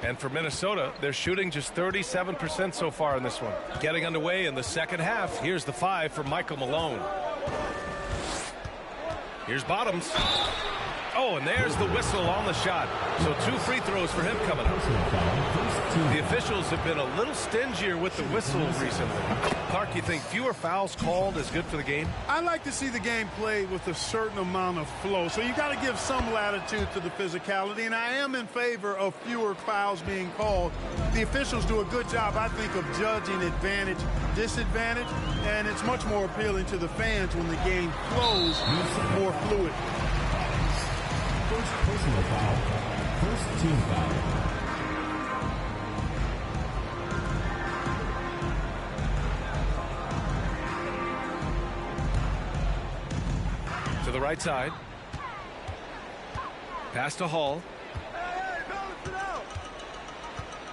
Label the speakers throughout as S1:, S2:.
S1: And for Minnesota, they're shooting just 37% so far in this one. Getting underway in the second half. Here's the 5 for Michael Malone. Here's Bottoms. Oh, and there's the whistle on the shot. So 2 free throws for him coming up. The officials have been a little stingier with the whistles recently. Clark, you think fewer fouls called is good for the game?
S2: I like to see the game played with a certain amount of flow. So you got to give some latitude to the physicality, and I am in favor of fewer fouls being called. The officials do a good job, I think, of judging advantage, disadvantage, and it's much more appealing to the fans when the game flows more fluid.
S3: First personal foul. First team foul.
S1: To the right side. Pass to Hall.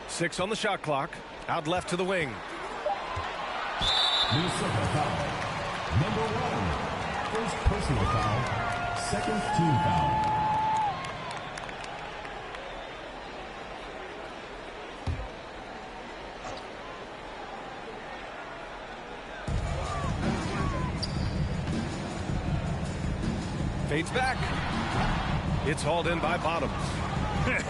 S1: 6 on the shot clock. Out left to the wing.
S3: New second foul. Number 1. First personal foul. Second team foul.
S1: Fades back. It's hauled in by Bottoms.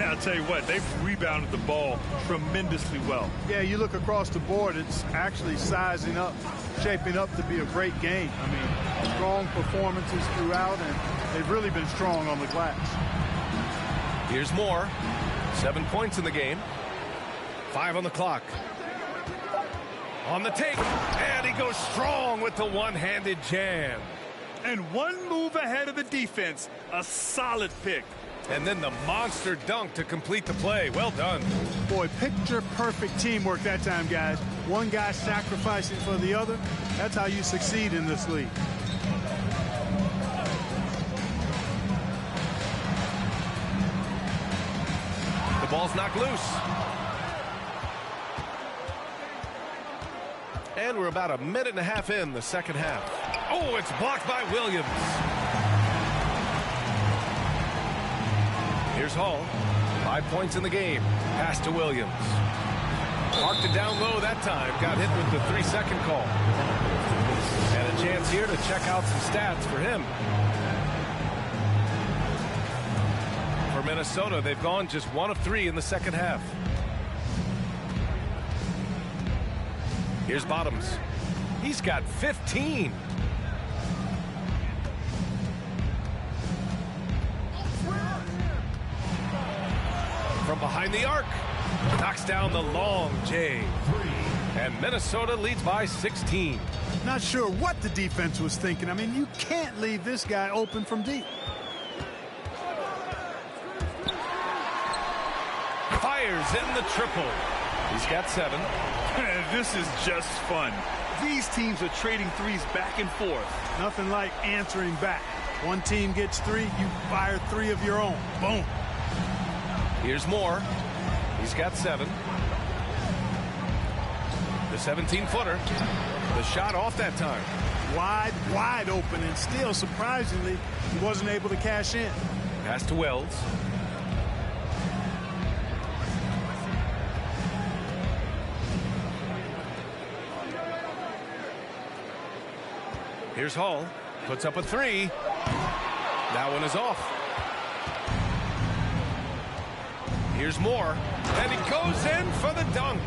S4: I'll tell you what, they've rebounded the ball tremendously well.
S2: Yeah, you look across the board, it's actually sizing up, shaping up to be a great game. I mean, strong performances throughout, and they've really been strong on the glass.
S1: Here's Moore. 7 points in the game. 5 on the clock. On the take, and he goes strong with the one-handed jam.
S4: And one move ahead of the defense. A solid pick.
S1: And then the monster dunk to complete the play. Well done.
S2: Boy, picture-perfect teamwork that time, guys. One guy sacrificing for the other. That's how you succeed in this league.
S1: The ball's knocked loose. And we're about a minute and a half in the second half. Oh, it's blocked by Williams. Here's Hall. 5 points in the game. Pass to Williams. Marked it down low that time. Got hit with the 3-second call. And a chance here to check out some stats for him. For Minnesota, they've gone just 1 of 3 in the second half. Here's Bottoms. He's got 15. From behind the arc. Knocks down the long J. And Minnesota leads by 16.
S2: Not sure what the defense was thinking. I mean, you can't leave this guy open from deep.
S1: Fires in the triple. He's got 7.
S4: This is just fun. These teams are trading threes back and forth.
S2: Nothing like answering back. One team gets 3, you fire 3 of your own. Boom.
S1: Here's Moore. He's got 7. The 17-footer. The shot off that time.
S2: Wide open, and still, surprisingly, he wasn't able to cash in.
S1: Pass to Wells. Here's Hall. Puts up a 3. That one is off. Here's Moore. And he goes in for the dunk.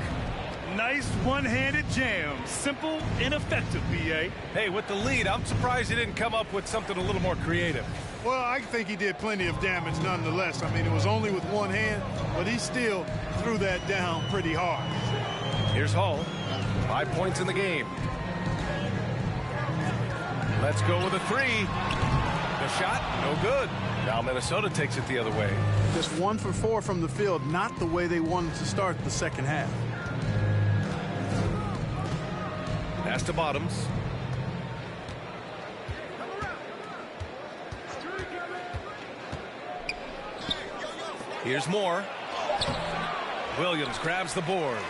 S4: Nice one-handed jam. Simple and effective, B.A.
S1: Hey, with the lead, I'm surprised he didn't come up with something a little more creative.
S2: Well, I think he did plenty of damage nonetheless. I mean, it was only with one hand, but he still threw that down pretty hard.
S1: Here's Hall. 5 points in the game. Let's go with a 3. The shot, no good. Now Minnesota takes it the other way.
S2: Just 1 for 4 from the field, not the way they wanted to start the second half.
S1: Pass to Bottoms. Here's Moore. Williams grabs the board.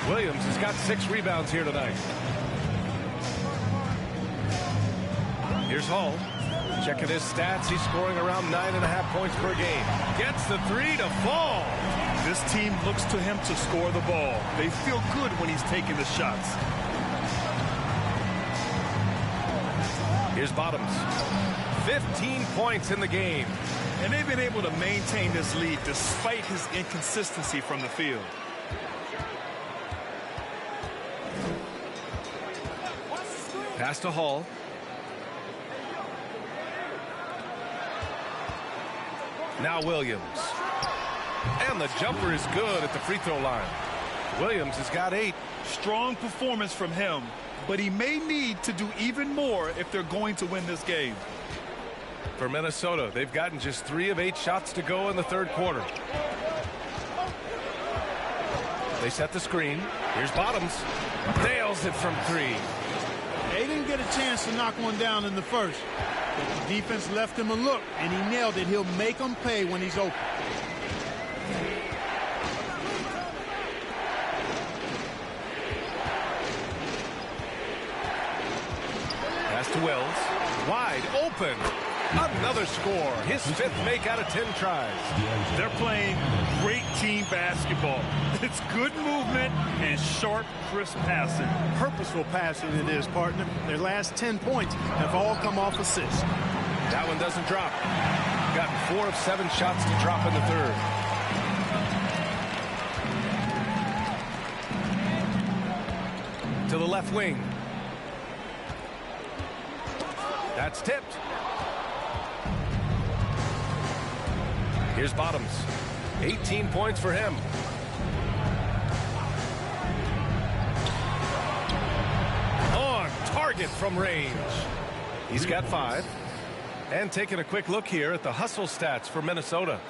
S1: Williams has got 6 rebounds here tonight. Here's Hall. Checking his stats. He's scoring around 9.5 points per game. Gets the 3 to fall.
S4: This team looks to him to score the ball. They feel good when he's taking the shots.
S1: Here's Bottoms. 15 points in the game.
S4: And they've been able to maintain this lead despite his inconsistency from the field.
S1: Pass to Hall. Now Williams. And the jumper is good at the free throw line. Williams has got 8.
S4: Strong performance from him, but he may need to do even more if they're going to win this game.
S1: For Minnesota, they've gotten just 3 of 8 shots to go in the third quarter. They set the screen. Here's Bottoms. Nails it from 3.
S2: They didn't get a chance to knock one down in the first. But the defense left him a look, and he nailed it. He'll make them pay when he's open.
S1: Pass to Wells. Wide open. Another score. His 5th make out of 10 tries.
S4: They're playing great team basketball. It's good movement and sharp, crisp passing.
S2: Purposeful passing it is, partner. Their last 10 points have all come off assists.
S1: That one doesn't drop. Gotten 4 of 7 shots to drop in the third. To the left wing. That's tipped. Here's Bottoms. 18 points for him. On target from range. He's got 5. And taking a quick look here at the hustle stats for Minnesota.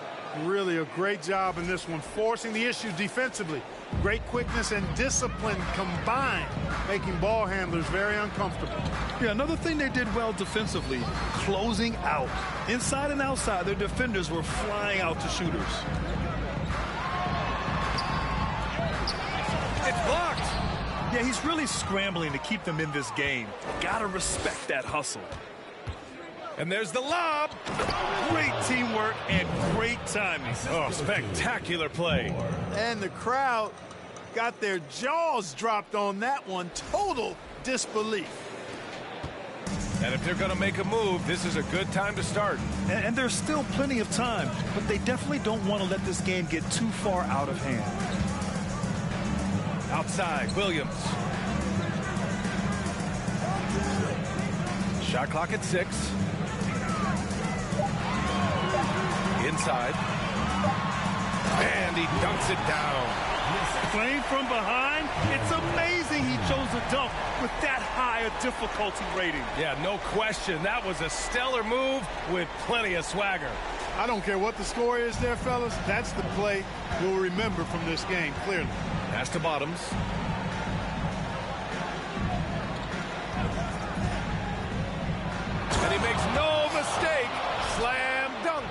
S2: Really a great job in this one, forcing the issue defensively. Great quickness and discipline combined, making ball handlers very uncomfortable.
S4: Yeah, another thing they did well defensively, closing out. Inside and outside, their defenders were flying out to shooters.
S1: It's blocked.
S4: Yeah, he's really scrambling to keep them in this game. Gotta respect that hustle.
S1: And there's the lob.
S4: Great teamwork and great timing.
S1: Oh, spectacular play.
S2: And the crowd got their jaws dropped on that one. Total disbelief.
S1: And if they're going to make a move, this is a good time to start.
S4: And there's still plenty of time, but they definitely don't want to let this game get too far out of hand.
S1: Outside, Williams. Shot clock at 6. Inside. And he dunks it down.
S4: Playing from behind, it's amazing he chose a dunk with that high a difficulty rating.
S1: Yeah, no question. That was a stellar move with plenty of swagger.
S2: I don't care what the score is there, fellas. That's the play we'll remember from this game, clearly.
S1: Pass to Bottoms. And he makes no mistake. Slam dunk.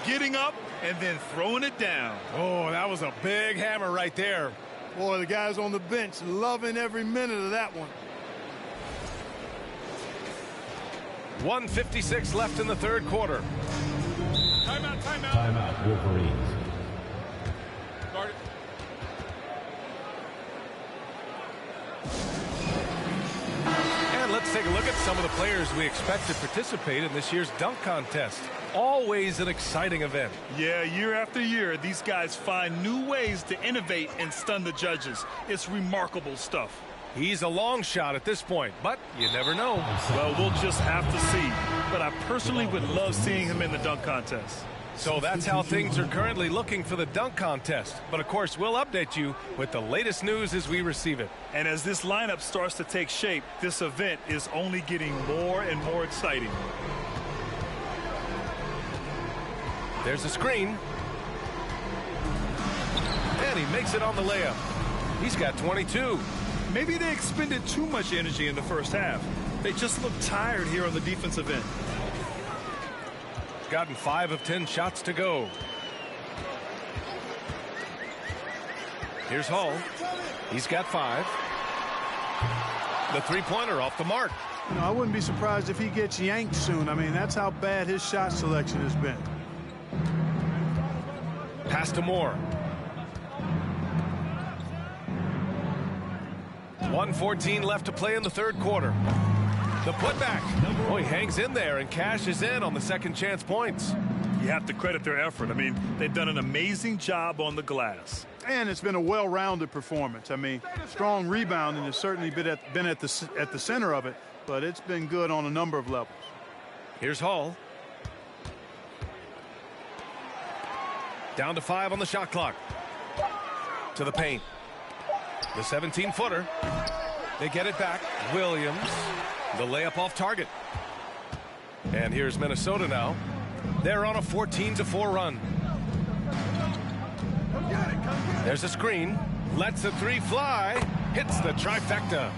S4: Getting up and then throwing it down.
S1: Oh, that was a big hammer right there.
S2: Boy, the guys on the bench loving every minute of that one.
S1: 1:56 left in the third quarter.
S4: Timeout, timeout.
S3: Timeout, Wolverines.
S4: Guard it.
S1: And let's take a look at some of the players we expect to participate in this year's dunk contest. Always an exciting event.
S4: Yeah, year after year, these guys find new ways to innovate and stun the judges. It's remarkable stuff.
S1: He's a long shot at this point, but you never know.
S4: Well, we'll just have to see. But I personally would love seeing him in the dunk contest.
S1: So that's how things are currently looking for the dunk contest. But of course, we'll update you with the latest news as we receive it.
S4: And as this lineup starts to take shape, this event is only getting more and more exciting.
S1: There's a screen. And he makes it on the layup. He's got 22.
S4: Maybe they expended too much energy in the first half. They just look tired here on the defensive end.
S1: Gotten 5 of 10 shots to go. Here's Hall. He's got 5. The three-pointer off the mark.
S2: You know, I wouldn't be surprised if he gets yanked soon. I mean, that's how bad his shot selection has been.
S1: Pass to Moore. 1:14 left to play in the third quarter. The putback. Oh, he hangs in there and cashes in on the second chance points.
S4: You have to credit their effort. I mean, they've done an amazing job on the glass.
S2: And it's been a well-rounded performance. I mean, strong rebounding has certainly been at the center of it, but it's been good on a number of levels.
S1: Here's Hall. Down to 5 on the shot clock. To the paint. The 17-footer. They get it back. Williams. The layup off target. And here's Minnesota now. They're on a 14-4 run. There's a screen. Lets the three fly. Hits the trifecta.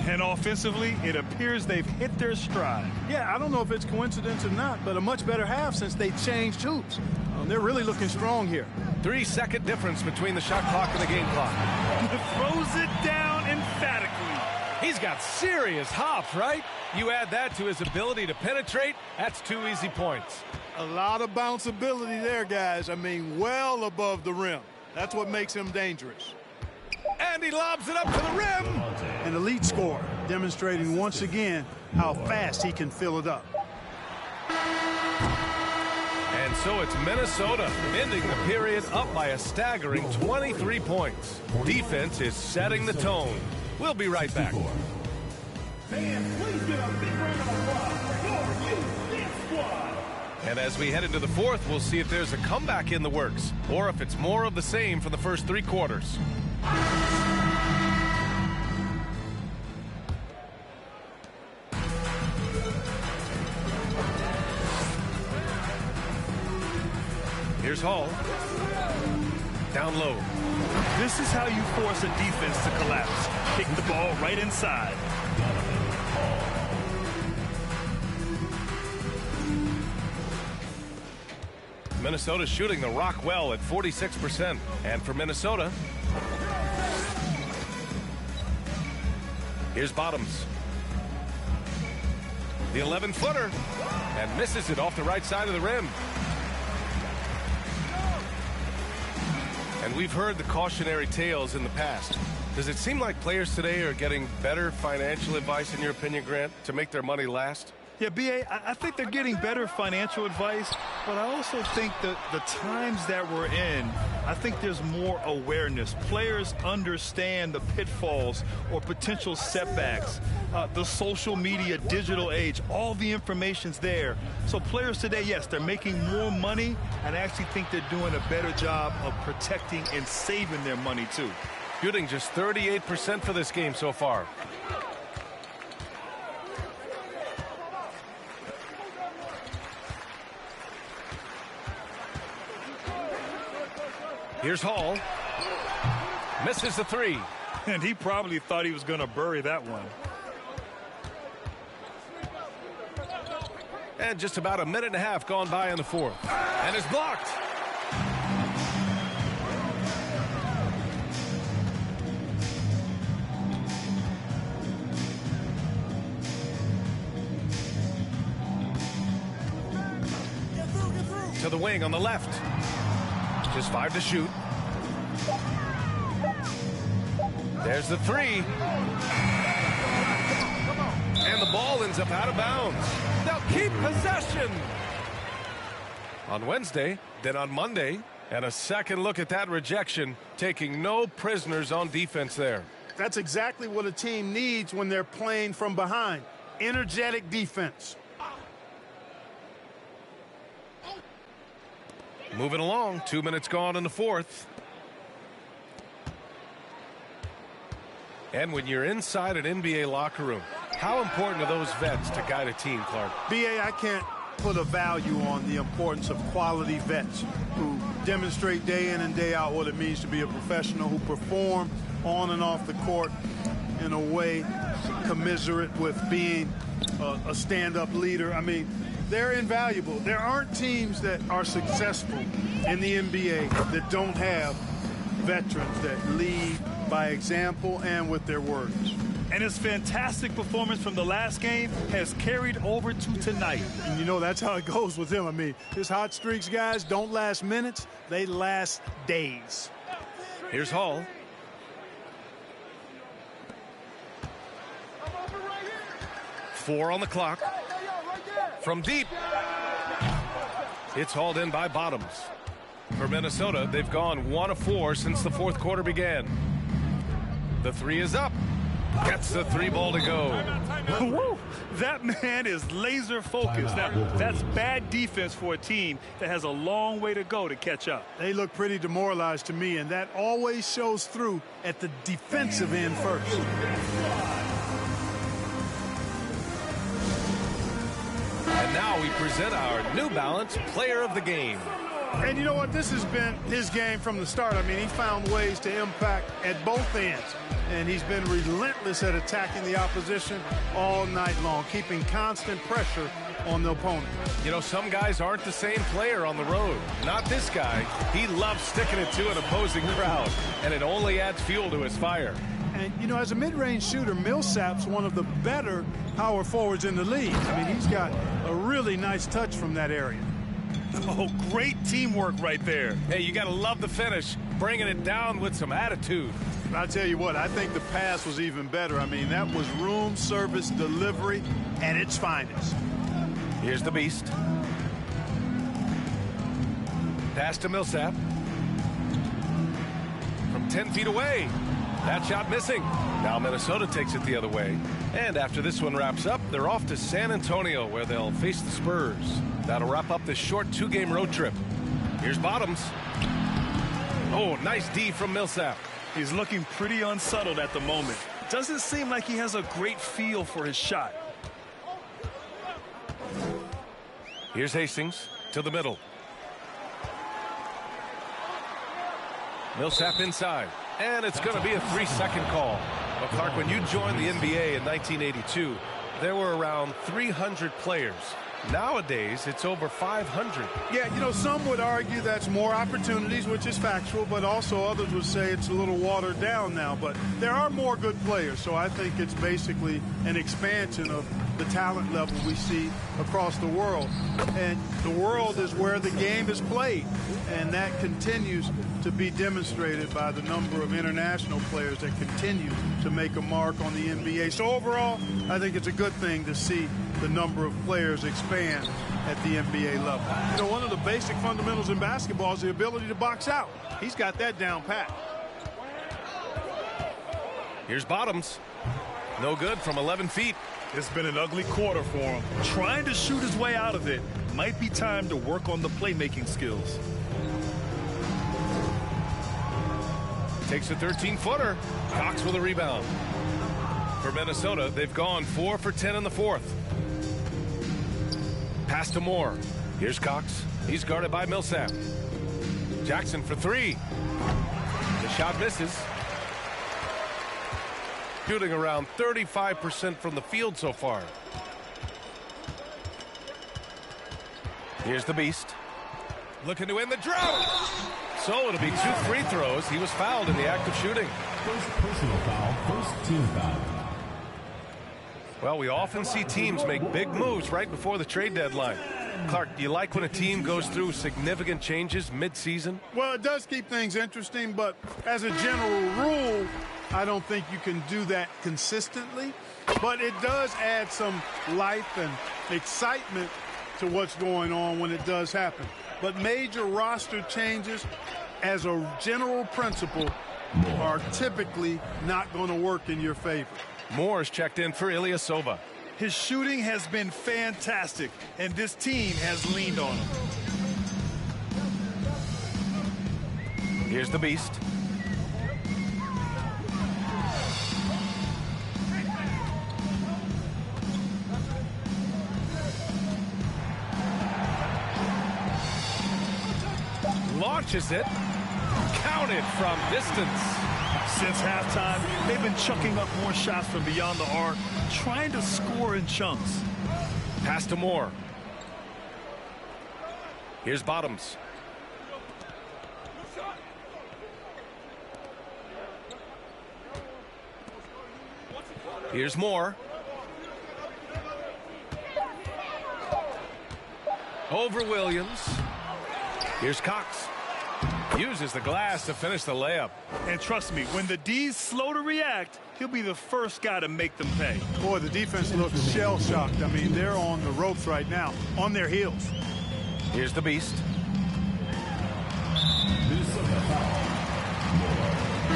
S4: And offensively, it appears they've hit their stride.
S2: Yeah, I don't know if it's coincidence or not, but a much better half since they changed hoops. They're really looking strong here.
S1: 3-second difference between the shot clock and the game clock.
S4: Throws it down emphatically.
S1: He's got serious hop, right? You add that to his ability to penetrate, that's 2 easy points.
S2: A lot of bounceability there, guys. I mean, well above the rim. That's what makes him dangerous.
S1: And he lobs it up to the rim.
S2: An elite scorer, demonstrating once again how fast he can fill it up.
S1: And so it's Minnesota ending the period up by a staggering 23 points. Defense is setting the tone. We'll be right back. And as we head into the fourth, we'll see if there's a comeback in the works or if it's more of the same for the first 3 quarters. Here's Hall. Down low.
S4: This is how you force a defense to collapse. Kick the ball right inside.
S1: Minnesota shooting the rock well at 46%. And for Minnesota, here's Bottoms. The 11-footer. And misses it off the right side of the rim. And we've heard the cautionary tales in the past. Does it seem like players today are getting better financial advice, in your opinion, Grant, to make their money last?
S4: Yeah, B.A., I think they're getting better financial advice, but I also think that the times that we're in, I think there's more awareness. Players understand the pitfalls or potential setbacks. The social media, digital age, all the information's there. So players today, yes, they're making more money, and I actually think they're doing a better job of protecting and saving their money, too.
S1: Shooting just 38% for this game so far. Here's Hall. Misses the 3.
S4: And he probably thought he was going to bury that one.
S1: And just about a minute and a half gone by in the fourth. And it's blocked. To the wing on the left. Just 5 to shoot. There's the 3. And the ball ends up out of bounds. They'll keep possession. On Wednesday, then on Monday, and a second look at that rejection, taking no prisoners on defense there.
S2: That's exactly what a team needs when they're playing from behind. Energetic defense.
S1: Moving along, 2 minutes gone in the fourth. And when you're inside an NBA locker room, how important are those vets to guide a team, Clark?
S2: B.A., I can't put a value on the importance of quality vets who demonstrate day in and day out what it means to be a professional, who perform on and off the court in a way commiserate with being a stand-up leader. I mean, they're invaluable. There aren't teams that are successful in the NBA that don't have veterans that lead by example and with their words.
S4: And his fantastic performance from the last game has carried over to tonight.
S2: And you know, that's how it goes with him. I mean, his hot streaks, guys, don't last minutes. They last days.
S1: Here's Hall. 4 on the clock. From deep. It's hauled in by Bottoms. For Minnesota, they've gone 1 of 4 since the fourth quarter began. The 3 is up. Gets the 3 ball to go.
S4: Woo! That man is laser focused. Now, that's bad defense for a team that has a long way to go to catch up.
S2: They look pretty demoralized to me, and that always shows through at the defensive end first.
S1: And now we present our New Balance Player of the Game.
S2: And you know what? This has been his game from the start. I mean, he found ways to impact at both ends. And he's been relentless at attacking the opposition all night long, keeping constant pressure on the opponent.
S1: You know, some guys aren't the same player on the road. Not this guy. He loves sticking it to an opposing crowd, and it only adds fuel to his fire.
S2: And, you know, as a mid-range shooter, Millsap's one of the better power forwards in the league. I mean, he's got a really nice touch from that area.
S4: Oh, great teamwork right there.
S1: Hey, you got to love the finish, bringing it down with some attitude.
S2: I'll tell you what, I think the pass was even better. I mean, that was room service delivery at its finest.
S1: Here's the beast. Pass to Millsap. From 10 feet away. That shot missing. Now Minnesota takes it the other way. And after this one wraps up, they're off to San Antonio, where they'll face the Spurs. That'll wrap up this short 2-game road trip. Here's Bottoms. Oh, nice D from Millsap.
S4: He's looking pretty unsettled at the moment. Doesn't seem like he has a great feel for his shot.
S1: Here's Hastings to the middle. Millsap inside. And it's going to be a 3-second call. Well, Clark, when you joined the NBA in 1982, there were around 300 players. Nowadays, it's over 500.
S2: Yeah, you know, some would argue that's more opportunities, which is factual, but also others would say it's a little watered down now. But there are more good players, so I think it's basically an expansion of the talent level we see across the world. And the world is where the game is played, and that continues to be demonstrated by the number of international players that continue to make a mark on the NBA. So overall, I think it's a good thing to see the number of players expand at the NBA level. You know, one of the basic fundamentals in basketball is the ability to box out. He's got that down pat.
S1: Here's Bottoms. No good from 11 feet.
S4: It's been an ugly quarter for him. Trying to shoot his way out of it. Might be time to work on the playmaking skills.
S1: Takes a 13-footer. Cox with a rebound. For Minnesota, they've gone 4 for 10 in the fourth. Pass to Moore. Here's Cox. He's guarded by Millsap. Jackson for 3. The shot misses. Shooting around 35% from the field so far. Here's the beast. Looking to win the drought. So it'll be 2 free throws. He was fouled in the act of shooting.
S3: First personal foul, first team foul.
S1: Well, we often see teams make big moves right before the trade deadline. Clark, do you like when a team goes through significant changes mid-season?
S2: Well, it does keep things interesting, but as a general rule, I don't think you can do that consistently. But it does add some life and excitement to what's going on when it does happen. But major roster changes, as a general principle, are typically not going to work in your favor.
S1: Moore's checked in for Ilyasova.
S4: His shooting has been fantastic, and this team has leaned on him.
S1: Here's the beast. Launches it. Counted from distance.
S4: Since halftime, they've been chucking up more shots from beyond the arc, trying to score in chunks.
S1: Pass to Moore. Here's Bottoms. Here's Moore. Over Williams. Here's Cox. Uses the glass to finish the layup.
S4: And trust me, when the D's slow to react, he'll be the first guy to make them pay.
S2: Boy, the defense looks shell-shocked. I mean, they're on the ropes right now, on their heels.
S1: Here's the beast.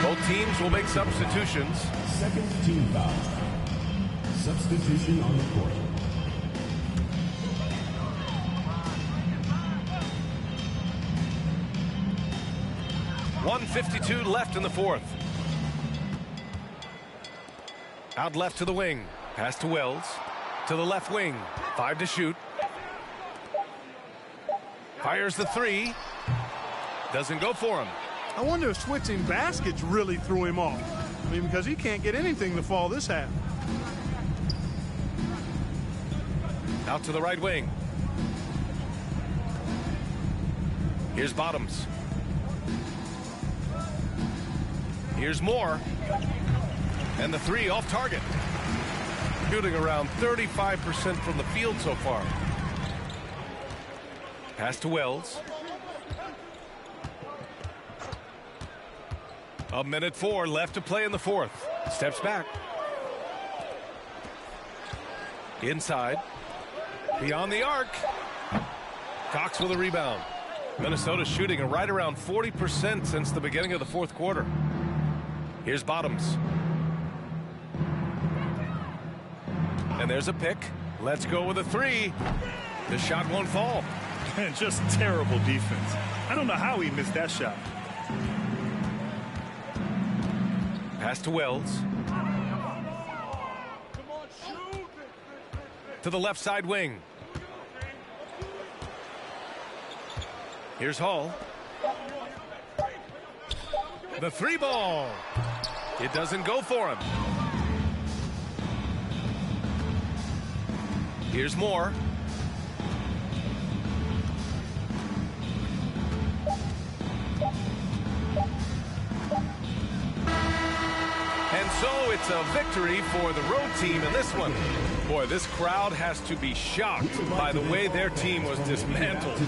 S1: Both teams will make substitutions.
S3: Second team foul. Substitution on the court.
S1: .152 left in the fourth. Out left to the wing. Pass to Wells. To the left wing. 5 to shoot. Fires the three. Doesn't go for him.
S2: I wonder if switching baskets really threw him off. I mean, because he can't get anything to fall this half.
S1: Out to the right wing. Here's Bottoms. Here's Moore. And the three off target. Shooting around 35% from the field so far. Pass to Wells. 1:04 left to play in the fourth. Steps back. Inside. Beyond the arc. Cox with a rebound. Minnesota shooting right around 40% since the beginning of the fourth quarter. Here's Bottoms. And there's a pick. Let's go with a three. The shot won't fall.
S4: Just terrible defense. I don't know how he missed that shot.
S1: Pass to Wells. To the left side wing. Here's Hall. The three ball. It doesn't go for him. Here's Moore. And so it's a victory for the road team in this one. Boy, this crowd has to be shocked by the way their team was dismantled.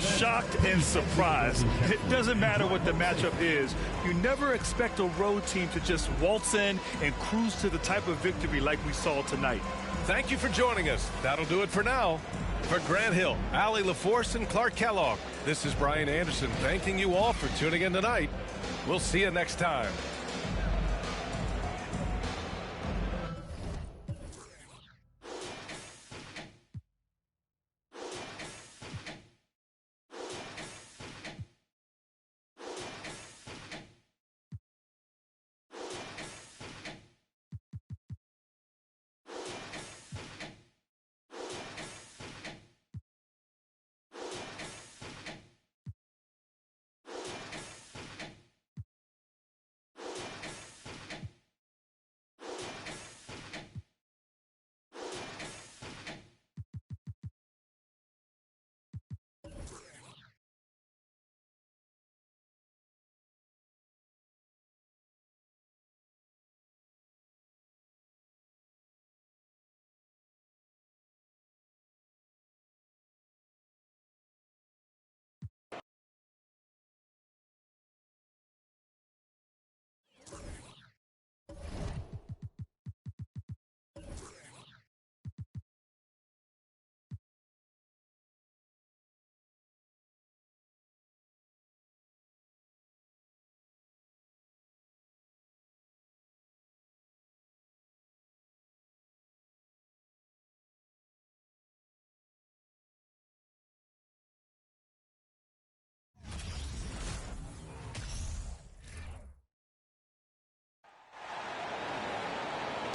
S4: Shocked and surprised. It doesn't matter what the matchup is. You never expect a road team to just waltz in and cruise to the type of victory like we saw tonight.
S1: Thank you for joining us. That'll do it for now. For Grant Hill, Allie LaForce, and Clark Kellogg, this is Brian Anderson thanking you all for tuning in tonight. We'll see you next time.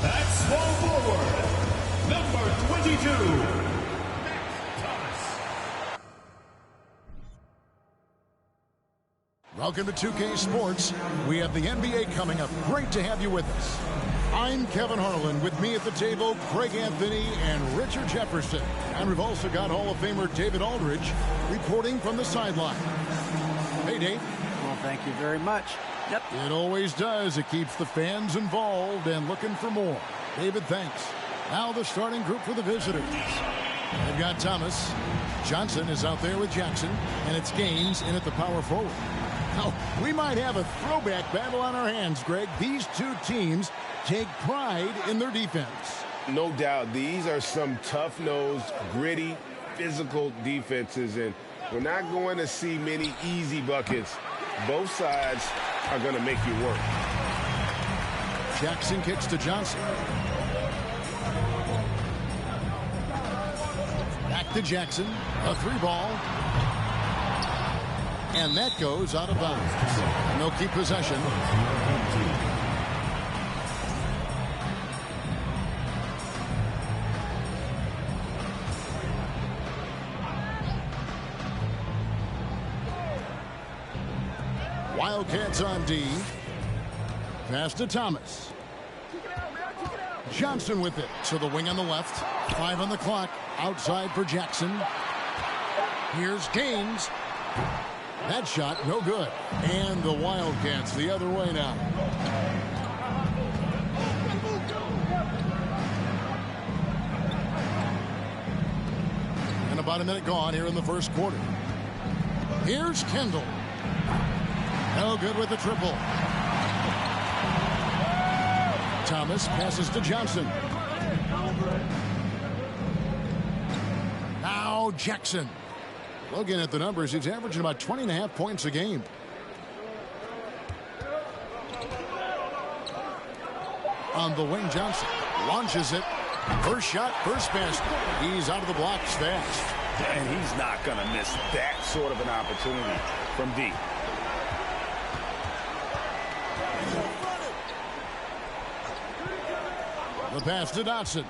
S3: At small forward, number 22, Thomas.
S5: Welcome to 2K Sports. We have the NBA coming up. Great to have you with us. I'm Kevin Harlan. With me at the table, Craig Anthony and Richard Jefferson. And we've also got Hall of Famer David Aldridge reporting from the sideline. Hey, Dave.
S6: Well, thank you very much. Yep.
S5: It always does. It keeps the fans involved and looking for more. David, thanks. Now the starting group for the visitors. They've got Thomas. Johnson is out there with Jackson. And it's Gaines in at the power forward. Well, we might have a throwback battle on our hands, Greg. These two teams take pride in their defense.
S7: No doubt. These are some tough-nosed, gritty, physical defenses, and we're not going to see many easy buckets. Both sides are going to make you work.
S5: Jackson kicks to Johnson. Back to Jackson. A 3-ball. And that goes out of bounds. And they'll keep possession. Wildcats on D. Pass to Thomas. Johnson with it. So the wing on the left. 5 on the clock. Outside for Jackson. Here's Gaines. That shot, no good. And the Wildcats the other way now. And about a minute gone here in the first quarter. Here's Kendall. No good with the triple. Thomas passes to Johnson. Now Jackson. Looking at the numbers, he's averaging about 20.5 points a game. On the wing, Johnson launches it. First shot, first basket. He's out of the blocks fast.
S7: And he's not going to miss that sort of an opportunity from D.
S5: The pass to Dotson.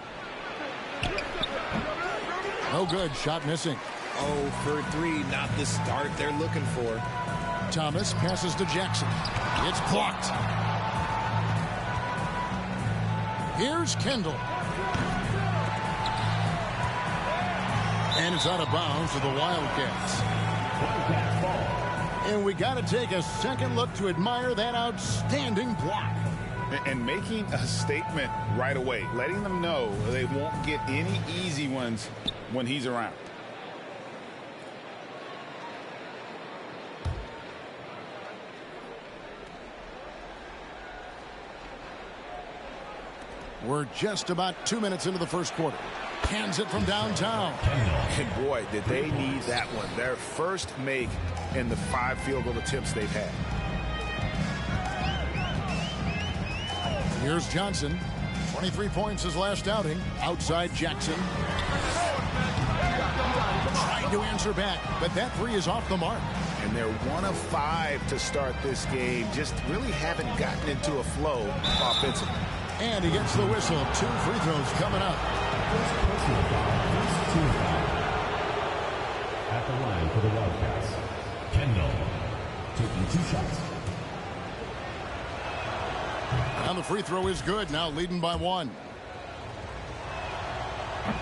S5: No good. Shot missing.
S8: 0 for 3. Not the start they're looking for.
S5: Thomas passes to Jackson. It's blocked. Here's Kendall. And it's out of bounds to the Wildcats. And we got to take a second look to admire that outstanding block.
S9: And making a statement right away, letting them know they won't get any easy ones when he's around.
S5: We're just about 2 minutes into the first quarter. Hands it from downtown.
S7: And boy, did they need that one. Their first make in the 5 field goal attempts they've had.
S5: Here's Johnson. 23 points his last outing. Outside Jackson. Trying to answer back, but that 3 is off the mark.
S7: And they're 1 of 5 to start this game. Just really haven't gotten into a flow offensively.
S5: And he gets the whistle. 2 free throws coming up.
S3: At the line for the Wildcats, Kendall taking 2 shots.
S5: And the free throw is good. Now leading by 1.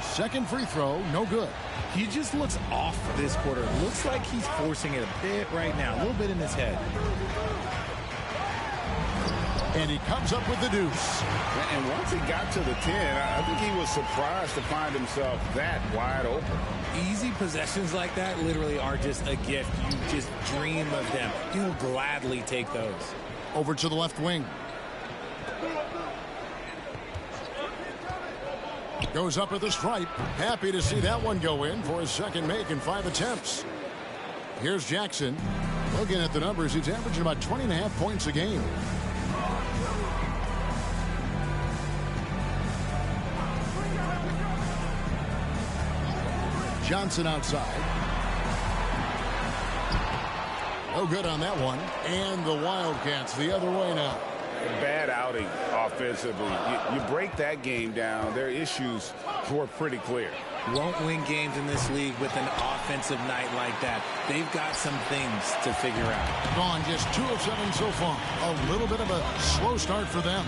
S5: Second free throw, no good.
S8: He just looks off this quarter. Looks like he's forcing it a bit right now. A little bit in his head.
S5: And he comes up with the deuce.
S9: And once he got to the 10, I think he was surprised to find himself that wide open.
S8: Easy possessions like that literally are just a gift. You just dream of them. You'll gladly take those.
S5: Over to the left wing. Goes up at the stripe. Happy to see that one go in for his second make in 5 attempts. Here's Jackson. Looking at the numbers, he's averaging about 20.5 points a game. Johnson outside. No good on that one. And the Wildcats the other way now.
S7: Bad outing offensively. You break that game down, their issues were pretty clear.
S8: Won't win games in this league with an offensive night like that. They've got some things to figure out.
S5: Gone just 2 of 7 so far. A little bit of a slow start for them.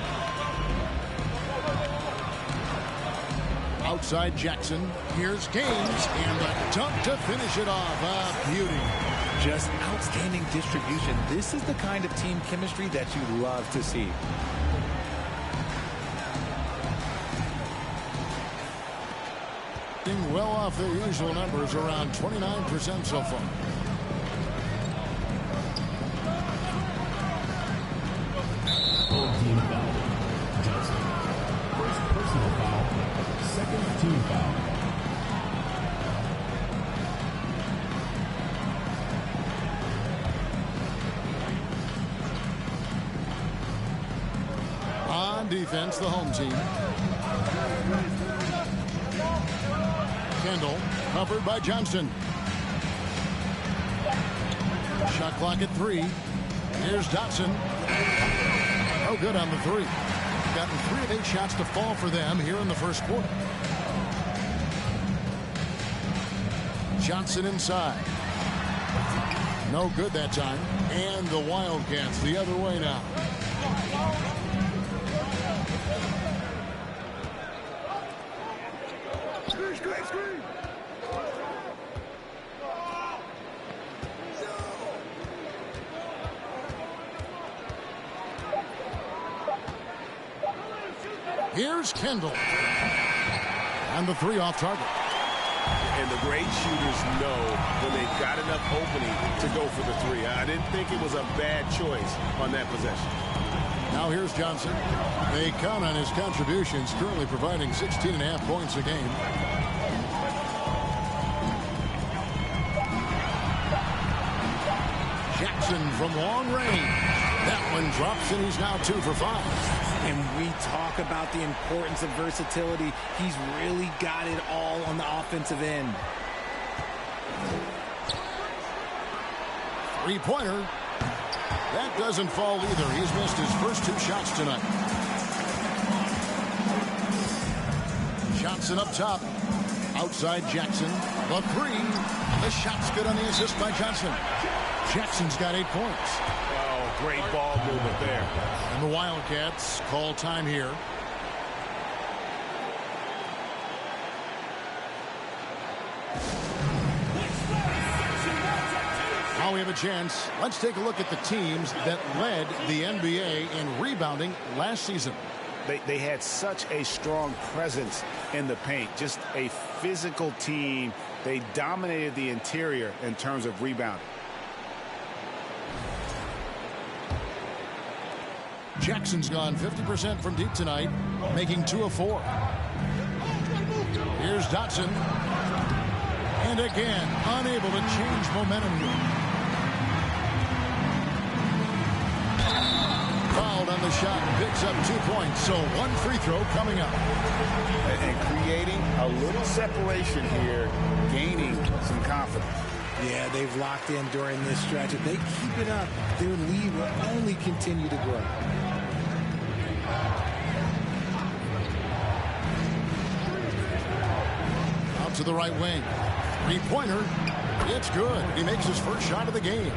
S5: Outside Jackson. Here's Gaines. And the dunk to finish it off. A beauty.
S8: Just outstanding distribution. This is the kind of team chemistry that you love to see.
S5: Well off their usual numbers, around 29% so far.
S3: team foul.
S5: On defense, the home team. Kendall, covered by Johnson. Shot clock at 3. Here's Dotson. No good on the 3. Gotten 3 of 8 shots to fall for them here in the first quarter. Johnson inside. No good that time. And the Wildcats the other way now. Here's Kendall. And the 3 off target.
S7: And the great shooters know when they've got enough opening to go for the 3. I didn't think it was a bad choice on that possession.
S5: Now here's Johnson. They count on his contributions, currently providing 16.5 points a game. Jackson from long range. That one drops, and he's now 2 for 5.
S8: And we talk about the importance of versatility. He's really got it all on the offensive end.
S5: 3-pointer. That doesn't fall either. He's missed his first 2 shots tonight. Johnson up top. Outside Jackson. The 3. The shot's good on the assist by Johnson. Jackson's got 8 points.
S7: Oh, great ball movement there.
S5: And the Wildcats call time here. Now we have a chance. Let's take a look at the teams that led the NBA in rebounding last season.
S9: They had such a strong presence in the paint. Just a physical team. They dominated the interior in terms of rebounding.
S5: Jackson's gone 50% from deep tonight, making 2 of 4. Here's Dotson. And again, unable to change momentum here. Fouled on the shot, picks up 2 points, so 1 free throw coming up.
S9: And creating a little separation here, gaining some confidence.
S8: Yeah, they've locked in during this stretch. If they keep it up, their lead will only continue to grow.
S5: Out to the right wing. 3-pointer. It's good. He makes his first shot of the game.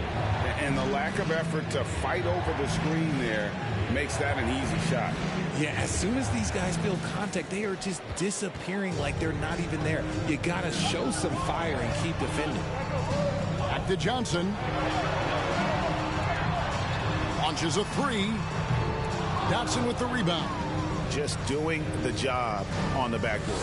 S9: And the lack of effort to fight over the screen there makes that an easy shot.
S8: Yeah, as soon as these guys feel contact, they are just disappearing like they're not even there. You got to show some fire and keep defending.
S5: Back to Johnson. Launches a 3. Dotson with the rebound.
S9: Just doing the job on the backboard.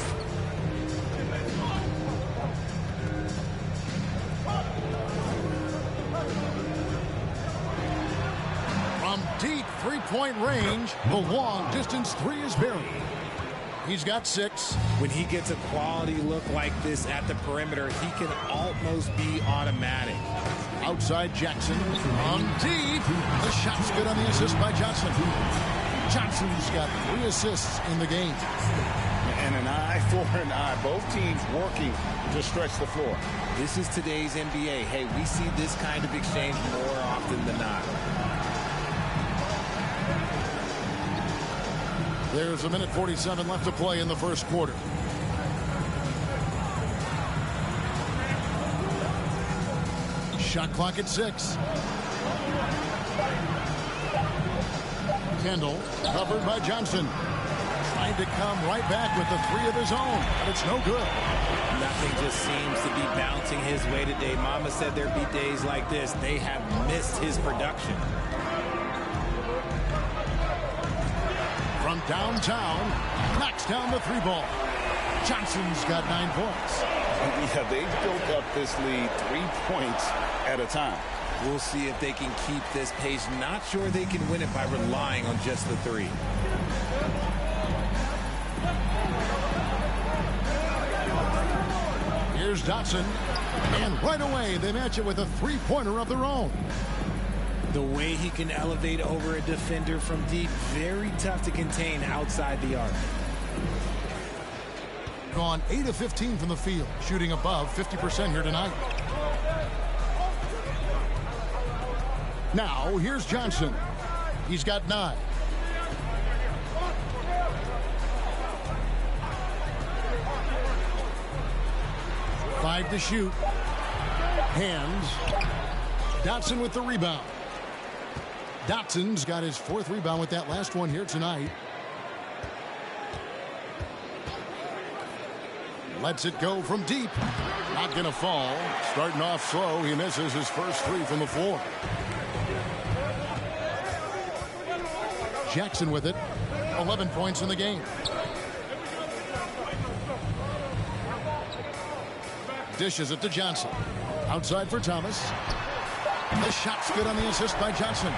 S5: From deep 3-point range, the long distance 3 is buried. He's got 6.
S8: When he gets a quality look like this at the perimeter, he can almost be automatic.
S5: Outside Jackson. On deep. The shot's good on the assist by Johnson. Johnson's got 3 assists in the game.
S9: And an eye for an eye. Both teams working to stretch the floor.
S8: This is today's NBA. Hey, we see this kind of exchange more often than not.
S5: There's 1:47 left to play in the first quarter. Shot clock at 6. Kendall covered by Johnson. Tried to come right back with the 3 of his own, but it's no good.
S8: Nothing just seems to be bouncing his way today. Mama said there'd be days like this. They have missed his production.
S5: From downtown, knocks down the 3 ball. Johnson's got 9 points.
S9: Yeah, they've built up this lead 3 points at a time.
S8: We'll see if they can keep this pace. Not sure they can win it by relying on just the 3.
S5: Here's Dotson. And right away, they match it with a three-pointer of their own.
S8: The way he can elevate over a defender from deep, very tough to contain outside the arc.
S5: Gone 8 of 15 from the field, shooting above 50% here tonight. Now, here's Johnson. He's got 9. Five to shoot. Hands. Dotson with the rebound. Dotson's got his 4th rebound with that last one here tonight. Lets it go from deep. Not going to fall. Starting off slow. He misses his first 3 from the floor. Jackson with it. 11 points in the game. Dishes it to Johnson. Outside for Thomas. The shot's good on the assist by Johnson.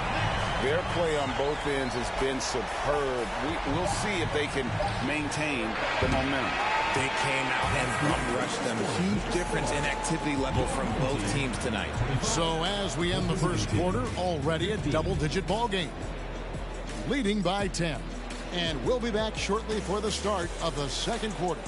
S9: Their play on both ends has been superb. We'll see if they can maintain the momentum.
S8: They came out and bum-rushed them. Huge difference in activity level from both teams tonight.
S5: So as we end the first quarter, already a double-digit ball game. Leading by 10. And we'll be back shortly for the start of the second quarter.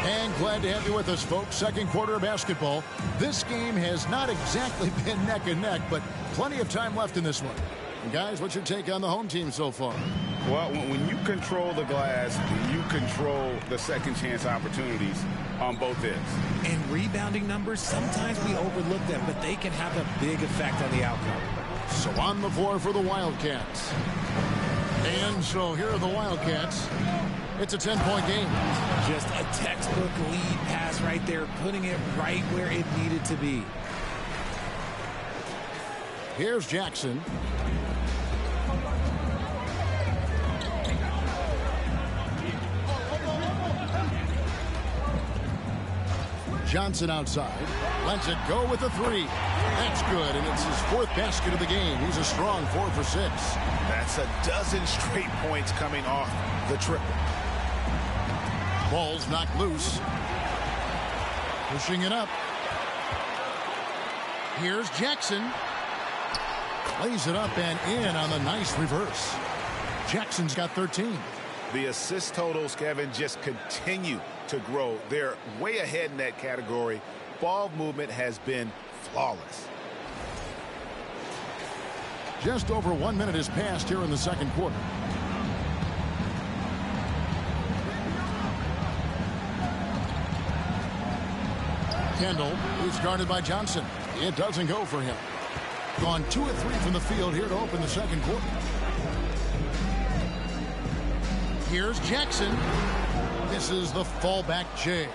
S5: And glad to have you with us, folks. Second quarter of basketball. This game has not exactly been neck and neck, but plenty of time left in this one. And guys, what's your take on the home team so far?
S9: Well, when you control the glass, you control the second chance opportunities on both ends.
S8: And rebounding numbers, sometimes we overlook them, but they can have a big effect on the outcome.
S5: So on the floor for the Wildcats. And so here are the Wildcats. It's a 10-point game.
S8: Just a textbook lead pass right there, putting it right where it needed to be.
S5: Here's Jackson. Johnson outside. Lets it go with the 3. That's good, and it's his 4th basket of the game. He's a strong 4 for 6.
S9: That's a dozen straight points coming off the triple.
S5: Ball's knocked loose. Pushing it up. Here's Jackson. Lays it up and in on the nice reverse. Jackson's got 13.
S9: The assist totals, Kevin, just continue to grow. They're way ahead in that category. Ball movement has been flawless.
S5: Just over 1 minute has passed here in the second quarter. Kendall is guarded by Johnson. It doesn't go for him. Gone 2 of 3 from the field here to open the second quarter. Here's Jackson. This is the fallback J.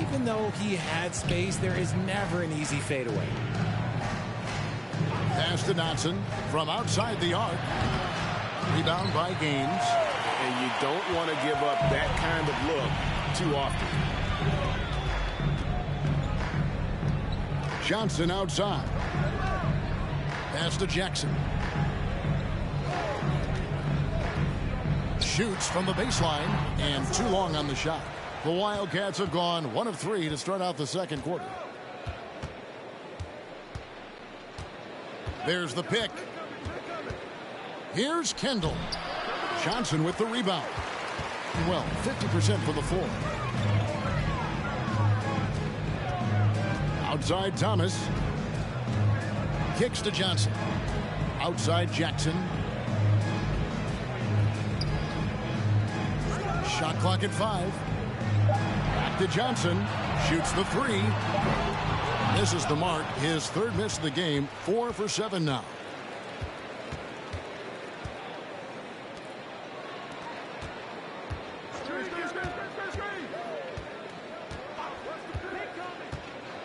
S8: Even though he had space, there is never an easy fadeaway.
S5: Pass to Dotson from outside the arc. Rebound by Gaines.
S9: And you don't want to give up that kind of look too often.
S5: Johnson outside. Pass to Jackson. Shoots from the baseline and too long on the shot. The Wildcats have gone 1 of 3 to start out the second quarter. There's the pick. Here's Kendall. Johnson with the rebound. Well, 50% for the floor. Outside Thomas. Kicks to Johnson. Outside Jackson. Shot clock at 5. Back to Johnson. Shoots the 3. This is the mark. His 3rd miss of the game. 4 for 7 now.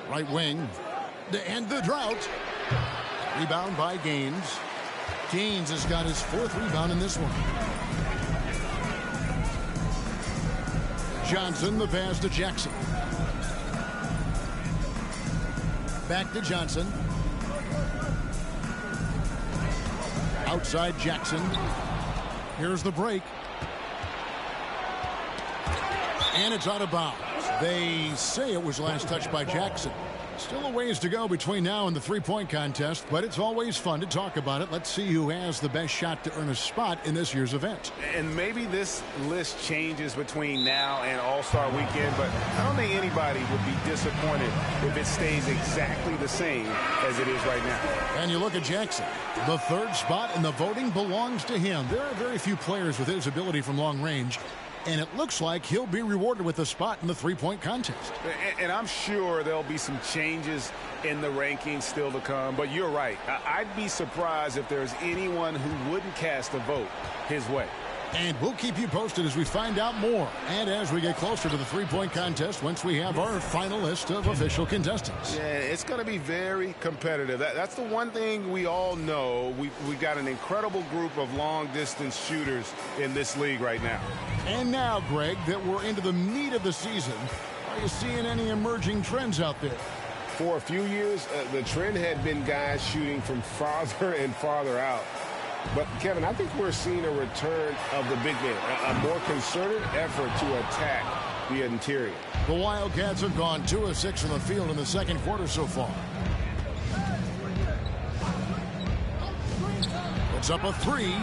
S5: Right wing. To end the drought. Rebound by Gaines. Gaines has got his 4th rebound in this one. Johnson, the pass to Jackson. Back to Johnson. Outside Jackson. Here's the break. And it's out of bounds. They say it was last touched by Jackson. Still a ways to go between now and the three-point contest, but it's always fun to talk about it. Let's see who has the best shot to earn a spot in this year's event.
S9: And maybe this list changes between now and All-Star Weekend, but I don't think anybody would be disappointed if it stays exactly the same as it is right now.
S5: And you look at Jackson. The third spot in the voting belongs to him. There are very few players with his ability from long range, and it looks like he'll be rewarded with a spot in the three-point contest.
S9: And I'm sure there'll be some changes in the rankings still to come, but you're right. I'd be surprised if there's anyone who wouldn't cast a vote his way.
S5: And we'll keep you posted as we find out more and as we get closer to the three-point contest once we have our final list of official contestants.
S7: Yeah, it's going to be very competitive. That's the one thing we all know. We've got an incredible group of long-distance shooters in this league right now.
S5: And now, Greg, that we're into the meat of the season, are you seeing any emerging trends out there?
S7: For a few years, the trend had been guys shooting from farther and farther out. But, Kevin, I think we're seeing a return of the big man, a more concerted effort to attack the interior.
S5: The Wildcats have gone 2 of 6 from the field in the second quarter so far. Puts up a 3.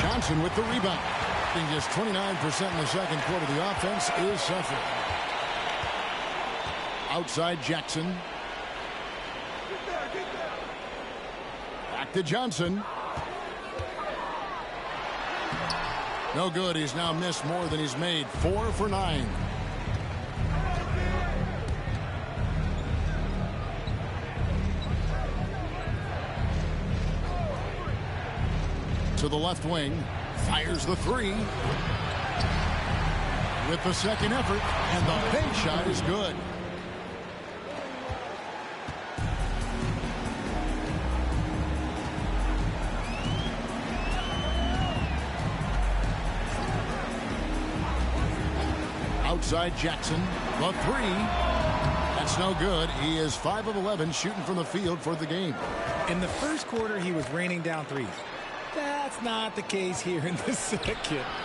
S5: Johnson with the rebound. Being just 29% in the second quarter. The offense is suffering. Outside Jackson. Back to Johnson. No good. He's now missed more than he's made. 4 for 9. To the left wing. Fires the 3. With the second effort. And the bank shot is good. Outside Jackson, the 3. That's no good. He is 5 of 11 shooting from the field for the game.
S8: In the first quarter, he was raining down threes. That's not the case here in the second.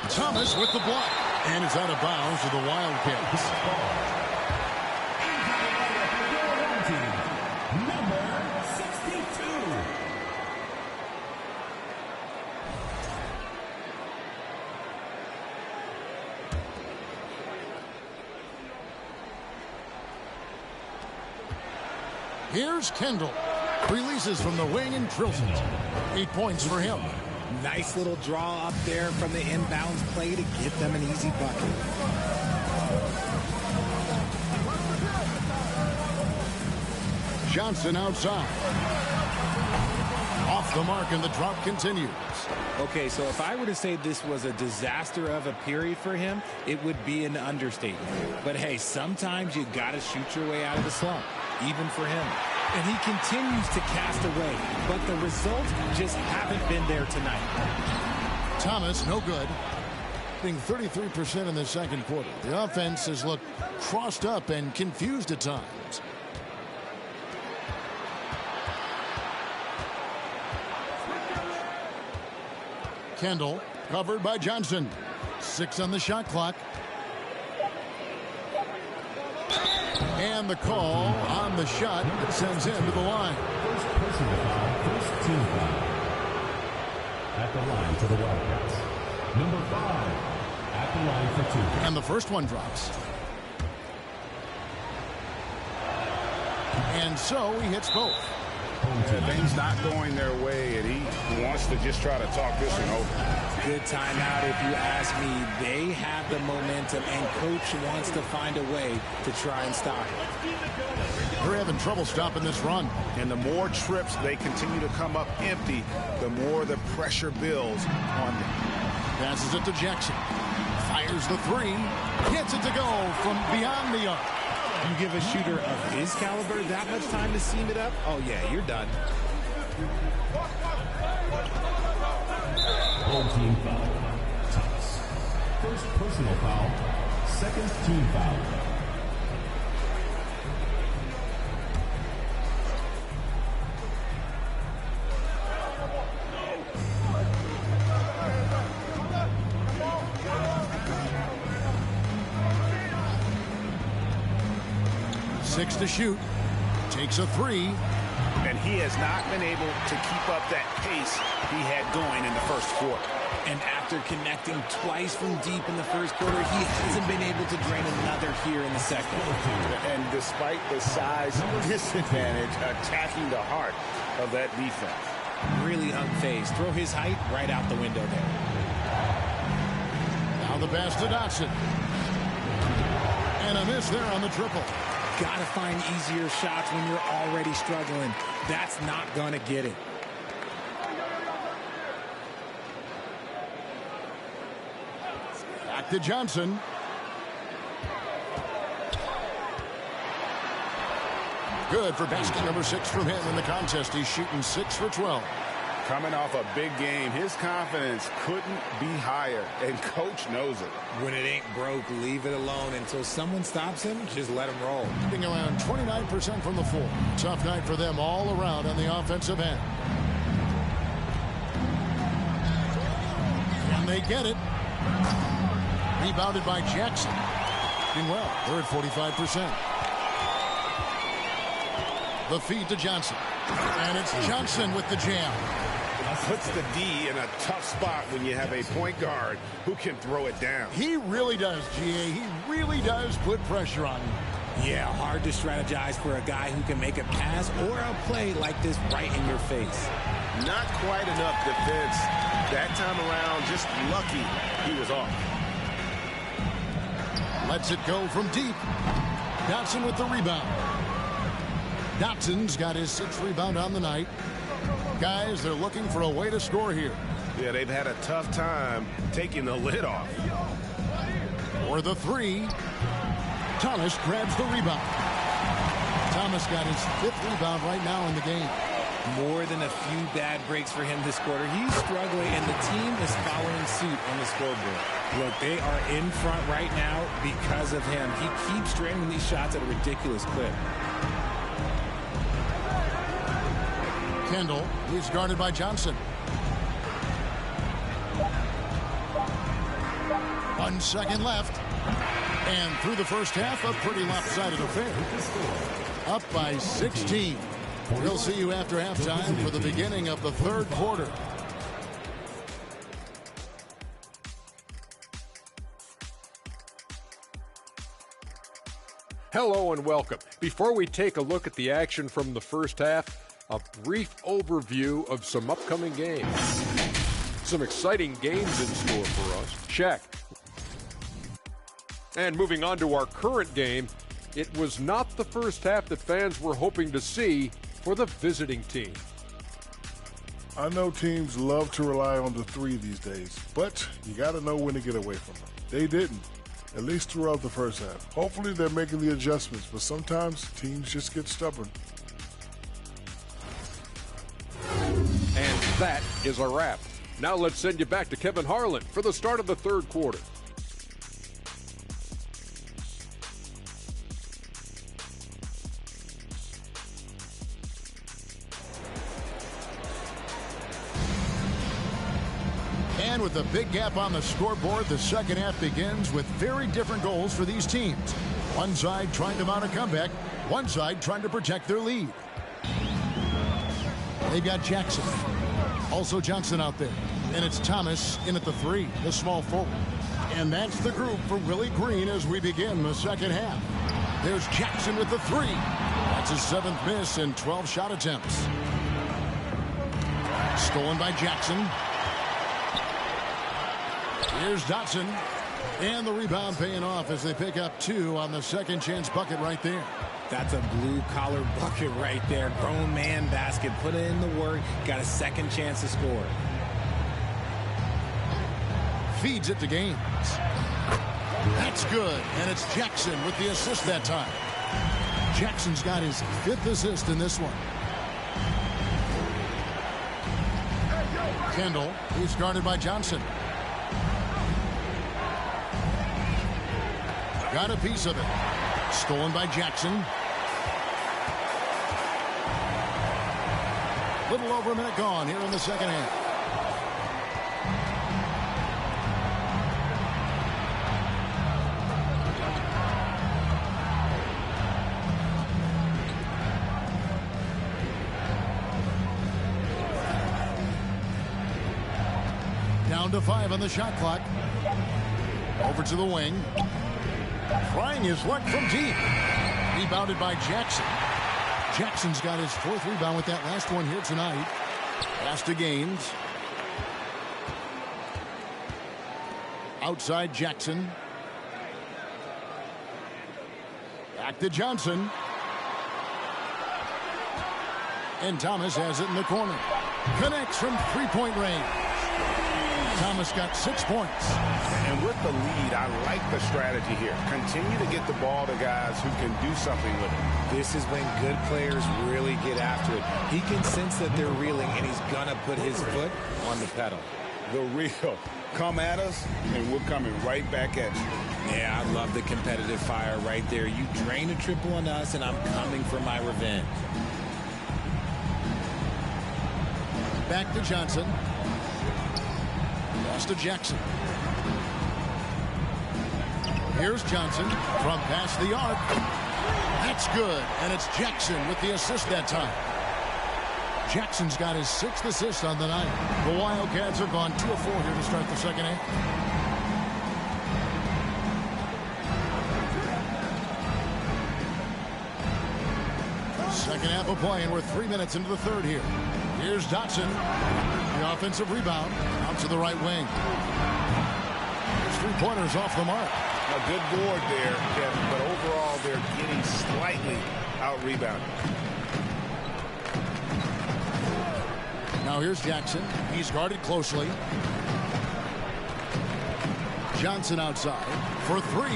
S5: Thomas with the block. And it's out of bounds to the Wildcats.
S3: Number 62.
S5: Here's Kendall. Releases from the wing and drills it. 8 points for him.
S8: Nice little draw up there from the inbounds play to get them an easy bucket.
S5: Johnson outside. Off the mark, and the drop continues.
S8: Okay, so if I were to say this was a disaster of a period for him, it would be an understatement. But hey, sometimes you got to shoot your way out of the slump, even for him. And he continues to cast away, but the results just haven't been there tonight.
S5: Thomas, no good. Being 33% in the second quarter. The offense has looked crossed up and confused at times. Kendall, covered by Johnson. 6 on the shot clock. And the call on the shot that sends him to the line.
S3: First personal foul, first team foul. At the line for the Wildcats. Number 5 at the line for 2.
S5: And the first one drops. And so he hits both.
S9: Things not going their way, and he wants to just try to talk this one over.
S8: Good timeout if you ask me. They have the momentum, and coach wants to find a way to try and stop it.
S5: They're having trouble stopping this run.
S9: And the more trips they continue to come up empty, the more the pressure builds on them.
S5: Passes it to Jackson. Fires the 3. Gets it to go from beyond the arc.
S8: You give a shooter of his caliber that much time to seam it up? Oh, yeah, you're done.
S3: Home team foul. Thomas. First personal foul. Second team foul.
S5: 6 to shoot. Takes a 3.
S9: And he has not been able to keep up that pace he had going in the first quarter.
S8: And after connecting twice from deep in the first quarter, he hasn't been able to drain another here in the second.
S7: And despite the size disadvantage, attacking the heart of that defense.
S8: Really unfazed. Throw his height right out the window there.
S5: Now the pass to Dotson. And a miss there on the triple.
S8: Got to find easier shots when you're already struggling. That's not going to get it.
S5: Back to Johnson. Good for basket number 6 from him in the contest. He's shooting 6 for 12.
S9: Coming off a big game, his confidence couldn't be higher, and coach knows it.
S8: When it ain't broke, leave it alone until someone stops him. Just let him roll.
S5: Shooting around 29% from the floor. Tough night for them all around on the offensive end. And they get it. Rebounded by Jackson. Doing well. They're at 45%. The feed to Johnson. And it's Johnson with the jam.
S7: Puts the D in a tough spot when you have a point guard who can throw it down.
S5: He really does, GA. He really does put pressure on you.
S8: Yeah, hard to strategize for a guy who can make a pass or a play like this right in your face.
S7: Not quite enough defense that time around. Just lucky he was off.
S5: Lets it go from deep. Dotson with the rebound. Dotson's got his 6th rebound on the night. Guys, they're looking for a way to score here.
S7: Yeah, they've had a tough time taking the lid off.
S5: For the 3. Thomas grabs the rebound. Thomas got his 5th rebound right now in the game.
S8: More than a few bad breaks for him this quarter. He's struggling, and the team is following suit on the scoreboard. Look, they are in front right now because of him. He keeps draining these shots at a ridiculous clip.
S5: Kendall, he's guarded by Johnson. 1 second left. And through the first half, a pretty lopsided affair. Up by 16. We'll see you after halftime for the beginning of the 3rd quarter.
S10: Hello and welcome. Before we take a look at the action from the first half, a brief overview of some upcoming games. Some exciting games in store for us. Check. And moving on to our current game, it was not the first half that fans were hoping to see for the visiting team.
S11: I know teams love to rely on the 3 these days, but you got to know when to get away from them. They didn't, at least throughout the first half. Hopefully they're making the adjustments, but sometimes teams just get stubborn.
S10: And that is a wrap. Now let's send you back to Kevin Harlan for the start of the 3rd quarter.
S5: And with a big gap on the scoreboard, the second half begins with very different goals for these teams. One side trying to mount a comeback, one side trying to protect their lead. They've got Jackson. Also Johnson out there. And it's Thomas in at the 3, the small forward. And that's the group for Willie Green as we begin the second half. There's Jackson with the 3. That's his 7th miss in 12 shot attempts. Stolen by Jackson. Here's Dotson. And the rebound paying off as they pick up 2 on the second chance bucket right there.
S8: That's a blue-collar bucket right there. Grown man basket. Put in the work. Got a second chance to score.
S5: Feeds it to Gaines. That's good. And it's Jackson with the assist that time. Jackson's got his 5th assist in this one. Kendall, he's guarded by Johnson. Got a piece of it. Stolen by Jackson. Little over a minute gone here in the second half. Down to 5 on the shot clock. Over to the wing. Trying his luck from deep. Rebounded by Jackson. Jackson's got his 4th rebound with that last one here tonight. Pass to Gaines. Outside Jackson. Back to Johnson. And Thomas has it in the corner. Connects from three-point range. Thomas got 6 points.
S9: And with the lead, I like the strategy here. Continue to get the ball to guys who can do something with it.
S8: This is when good players really get after it. He can sense that they're reeling, and he's going to put his foot on the pedal.
S9: The real. Come at us, and we're coming right back at you.
S8: Yeah, I love the competitive fire right there. You drain a triple on us, and I'm coming for my revenge.
S5: Back to Johnson. Pass to Jackson. Here's Johnson from past the arc. That's good, and it's Jackson with the assist that time. Jackson's got his 6th assist on the night. The Wildcats have gone 2 of 4 here to start the second half. Second half of play, and we're 3 minutes into the third here. Here's Dotson. The offensive rebound out to the right wing. His 3-pointers off the mark.
S9: A good board there, Kevin, but overall they're getting slightly out-rebounded.
S5: Now here's Jackson. He's guarded closely. Johnson outside for 3.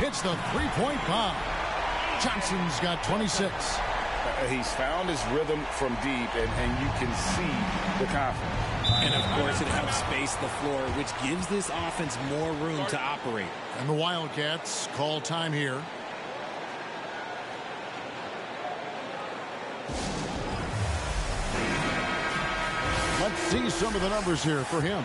S5: Hits the 3-point bomb. Johnson's got 26.
S9: He's found his rhythm from deep, and you can see the confidence.
S8: And, of course, it helps space the floor, which gives this offense more room to operate.
S5: And the Wildcats call time here. Let's see some of the numbers here for him.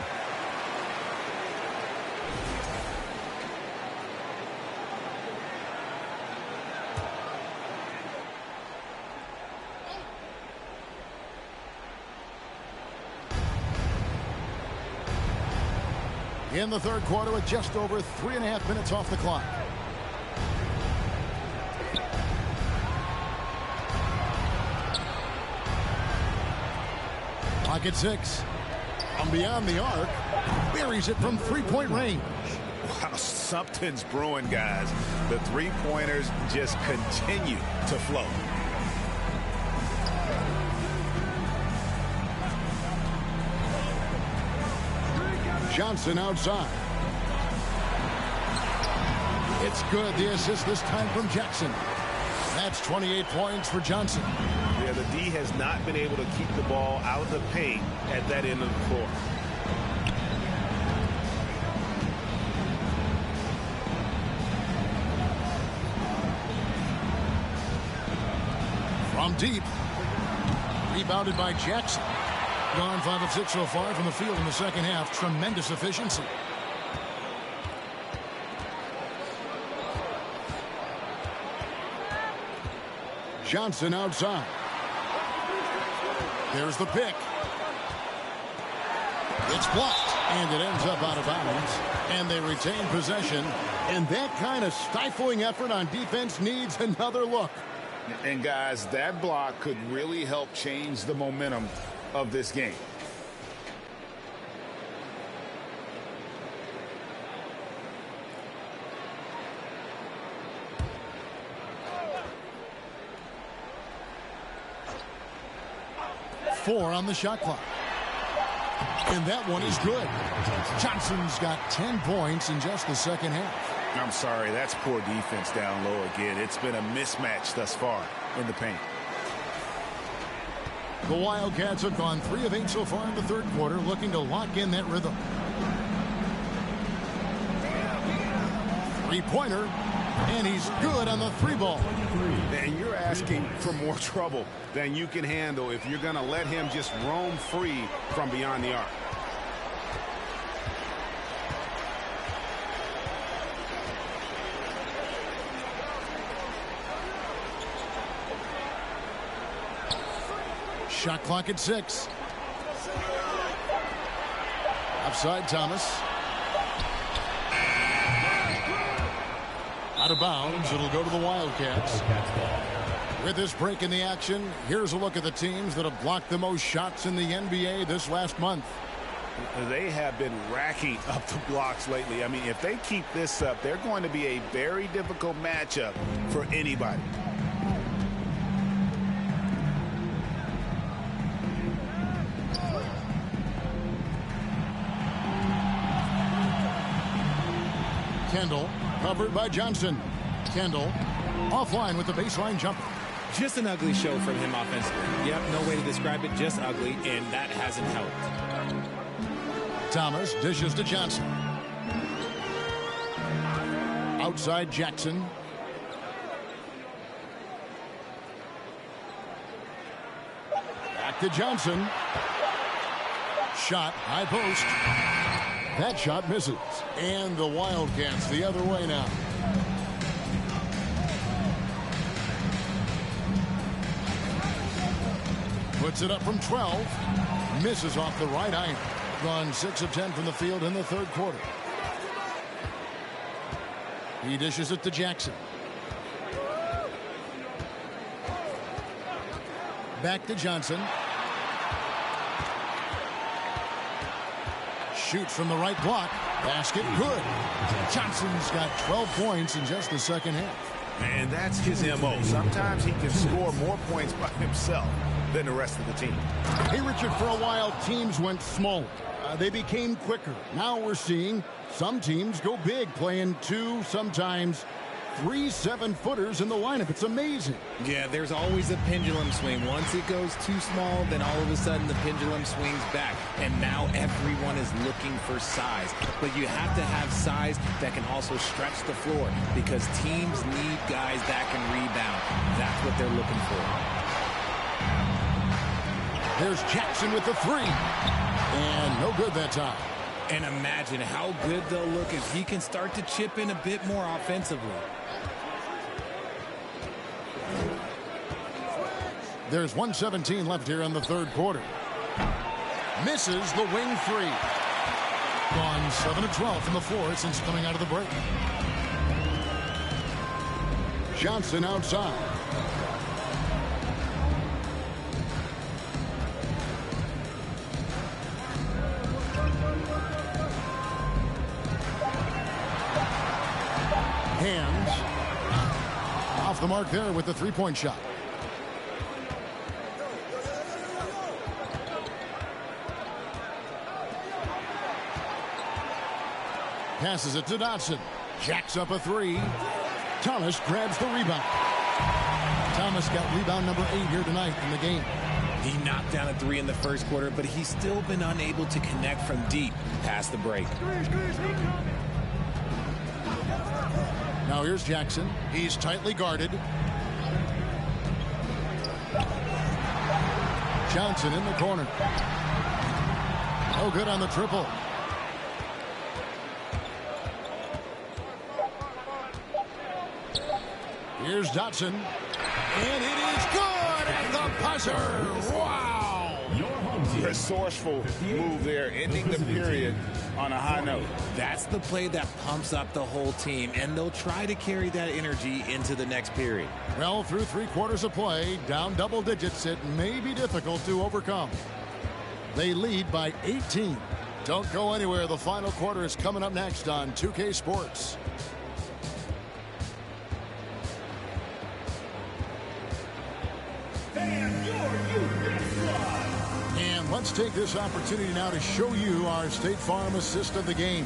S5: In the third quarter with just over 3.5 minutes off the clock. Clock at 6. From beyond the arc. Buries it from 3-point range.
S9: Wow, something's brewing, guys. The 3-pointers just continue to flow.
S5: Johnson outside. It's good. The assist this time from Jackson. That's 28 points for Johnson.
S9: Yeah, the D has not been able to keep the ball out of the paint at that end of the floor.
S5: From deep. Rebounded by Jackson. Gone 5 of 6 so far from the field in the second half. Tremendous efficiency. Johnson outside. There's the pick. It's blocked, and it ends up out of bounds. And they retain possession. And that kind of stifling effort on defense needs another look.
S9: And, guys, that block could really help change the momentum of this game.
S5: Four on the shot clock. And that one is good. Johnson's got 10 points in just the second half.
S9: I'm sorry, that's poor defense down low again. It's been a mismatch thus far in the paint.
S5: The Wildcats have gone 3 of 8 so far in the third quarter, looking to lock in that rhythm. 3-pointer, and he's good on the 3-ball.
S9: And you're asking for more trouble than you can handle if you're going to let him just roam free from beyond the arc. Shot clock at 6.
S5: Offside Thomas. Out of bounds. It'll go to the Wildcats. With this break in the action, here's a look at the teams that have blocked the most shots in the NBA this last month.
S9: They have been racking up the blocks lately. I mean, if they keep this up, they're going to be a very difficult matchup for anybody.
S5: Kendall, covered by Johnson. Kendall, offline with the baseline jumper.
S8: Just an ugly show from him offensively. Yep, no way to describe it, just ugly, and that hasn't helped.
S5: Thomas dishes to Johnson. Outside Jackson. Back to Johnson. Shot, high post. That shot misses. And the Wildcats the other way now. Puts it up from 12. Misses off the right iron. Gone 6 of 10 from the field in the third quarter. He dishes it to Jackson. Back to Johnson. Shoots from the right block. Basket good. Johnson's got 12 points in just the second half.
S9: And that's his MO. Sometimes he can score more points by himself than the rest of the team.
S5: Hey, Richard, for a while, teams went smaller. They became quicker. Now we're seeing some teams go big, playing 2, sometimes 3 7-footers in the lineup. It's amazing.
S8: Yeah, there's always a pendulum swing. Once it goes too small, then all of a sudden the pendulum swings back. And now everyone is looking for size. But you have to have size that can also stretch the floor because teams need guys that can rebound. That's what they're looking for.
S5: There's Jackson with the 3. And no good that time.
S8: And imagine how good they'll look if he can start to chip in a bit more offensively.
S5: There's 1:17 left here in the third quarter. Misses the wing 3. Gone 7 of 12 from the floor since coming out of the break. Johnson outside. Hands off the mark there with the three-point shot. Passes it to Dotson. Jacks up a 3. Thomas grabs the rebound. Thomas got rebound number 8 here tonight in the game.
S8: He knocked down a 3 in the first quarter, but he's still been unable to connect from deep past the break.
S5: Now here's Jackson. He's tightly guarded. Johnson in the corner. No good on the triple. Here's Dotson. And it is good at the buzzer. Wow.
S9: Resourceful move there, ending the period on a high note.
S8: That's the play that pumps up the whole team, and they'll try to carry that energy into the next period.
S5: Well, through 3 quarters of play, down double digits, it may be difficult to overcome. They lead by 18. Don't go anywhere. The final quarter is coming up next on 2K Sports. And let's take this opportunity now to show you our State Farm assist of the game.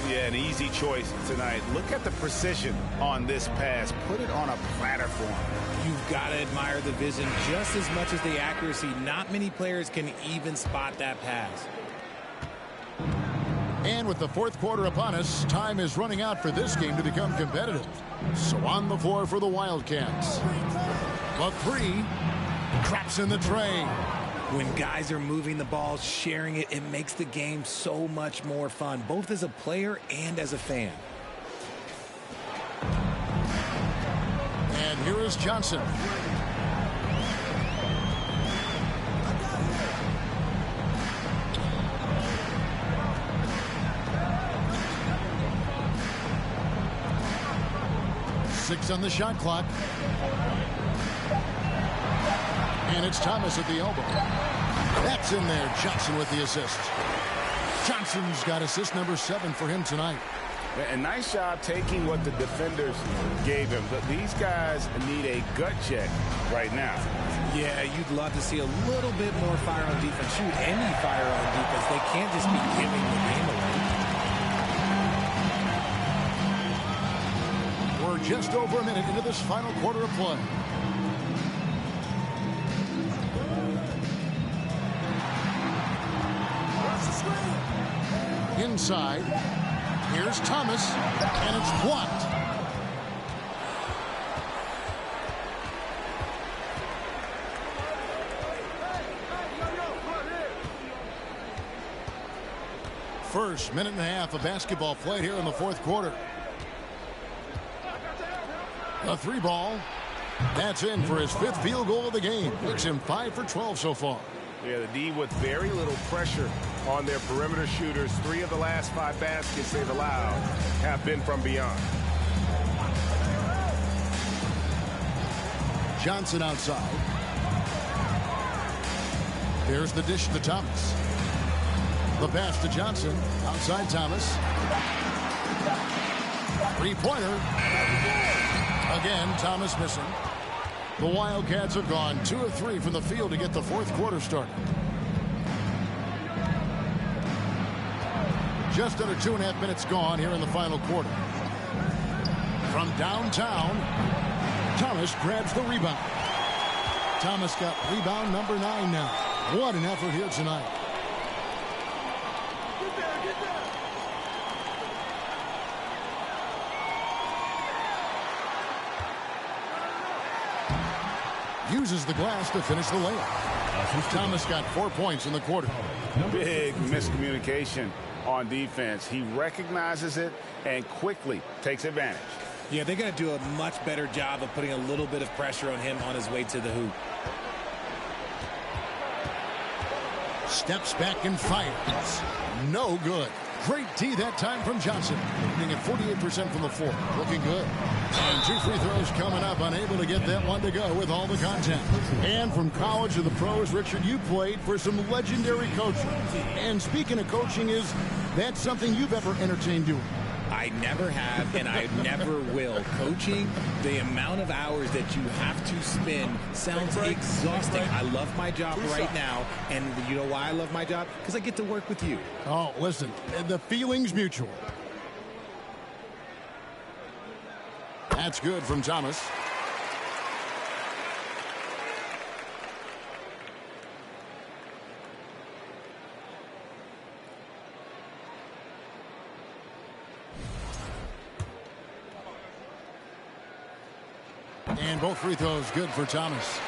S9: Yeah, an easy choice tonight. Look at the precision on this pass. Put it on a platter for him.
S8: You've got to admire the vision just as much as the accuracy. Not many players can even spot that pass.
S5: And with the fourth quarter upon us, time is running out for this game to become competitive. So on the floor for the Wildcats. The 3 traps in the tray.
S8: When guys are moving the ball, sharing it, it makes the game so much more fun, both as a player and as a fan.
S5: And here is Johnson. 6 on the shot clock. And it's Thomas at the elbow. That's in there. Johnson with the assist. Johnson's got assist number 7 for him tonight.
S9: And nice job taking what the defenders gave him. But these guys need a gut check right now.
S8: Yeah, you'd love to see a little bit more fire on defense. Shoot, any fire on defense. They can't just be giving the game away.
S5: We're just over a minute into this final quarter of play. Inside. Here's Thomas, and it's blocked. First minute and a half of basketball played here in the fourth quarter. A 3 ball. That's in for his 5th field goal of the game. Makes him 5 for 12 so far.
S9: Yeah, the D with very little pressure on their perimeter shooters. 3 of the last 5 baskets they've allowed have been from beyond.
S5: Johnson outside. There's the dish to Thomas. The pass to Johnson. Outside Thomas. 3-pointer. Again, Thomas missing. The Wildcats have gone 2 of 3 from the field to get the fourth quarter started. Just under 2.5 minutes gone here in the final quarter. From downtown, Thomas grabs the rebound. Thomas got rebound number 9 now. What an effort here tonight. Uses the glass to finish the layup. Thomas got 4 points in the quarter.
S9: Big miscommunication on defense. He recognizes it and quickly takes advantage.
S8: Yeah, they're going to do a much better job of putting a little bit of pressure on him on his way to the hoop.
S5: Steps back and fires. No good. Great D that time from Johnson. Being at 48% from the floor. Looking good. And 2 free throws coming up. Unable to get that one to go with all the content. And from college to the pros, Richard, you played for some legendary coaching. And speaking of coaching, is that something you've ever entertained doing?
S8: I never have, and I never will. Coaching, the amount of hours that you have to spend sounds exhausting. I love my job right now, and you know why I love my job? Because I get to work with you.
S5: Oh, listen, the feeling's mutual. That's good from Thomas. And both free throws good for Thomas.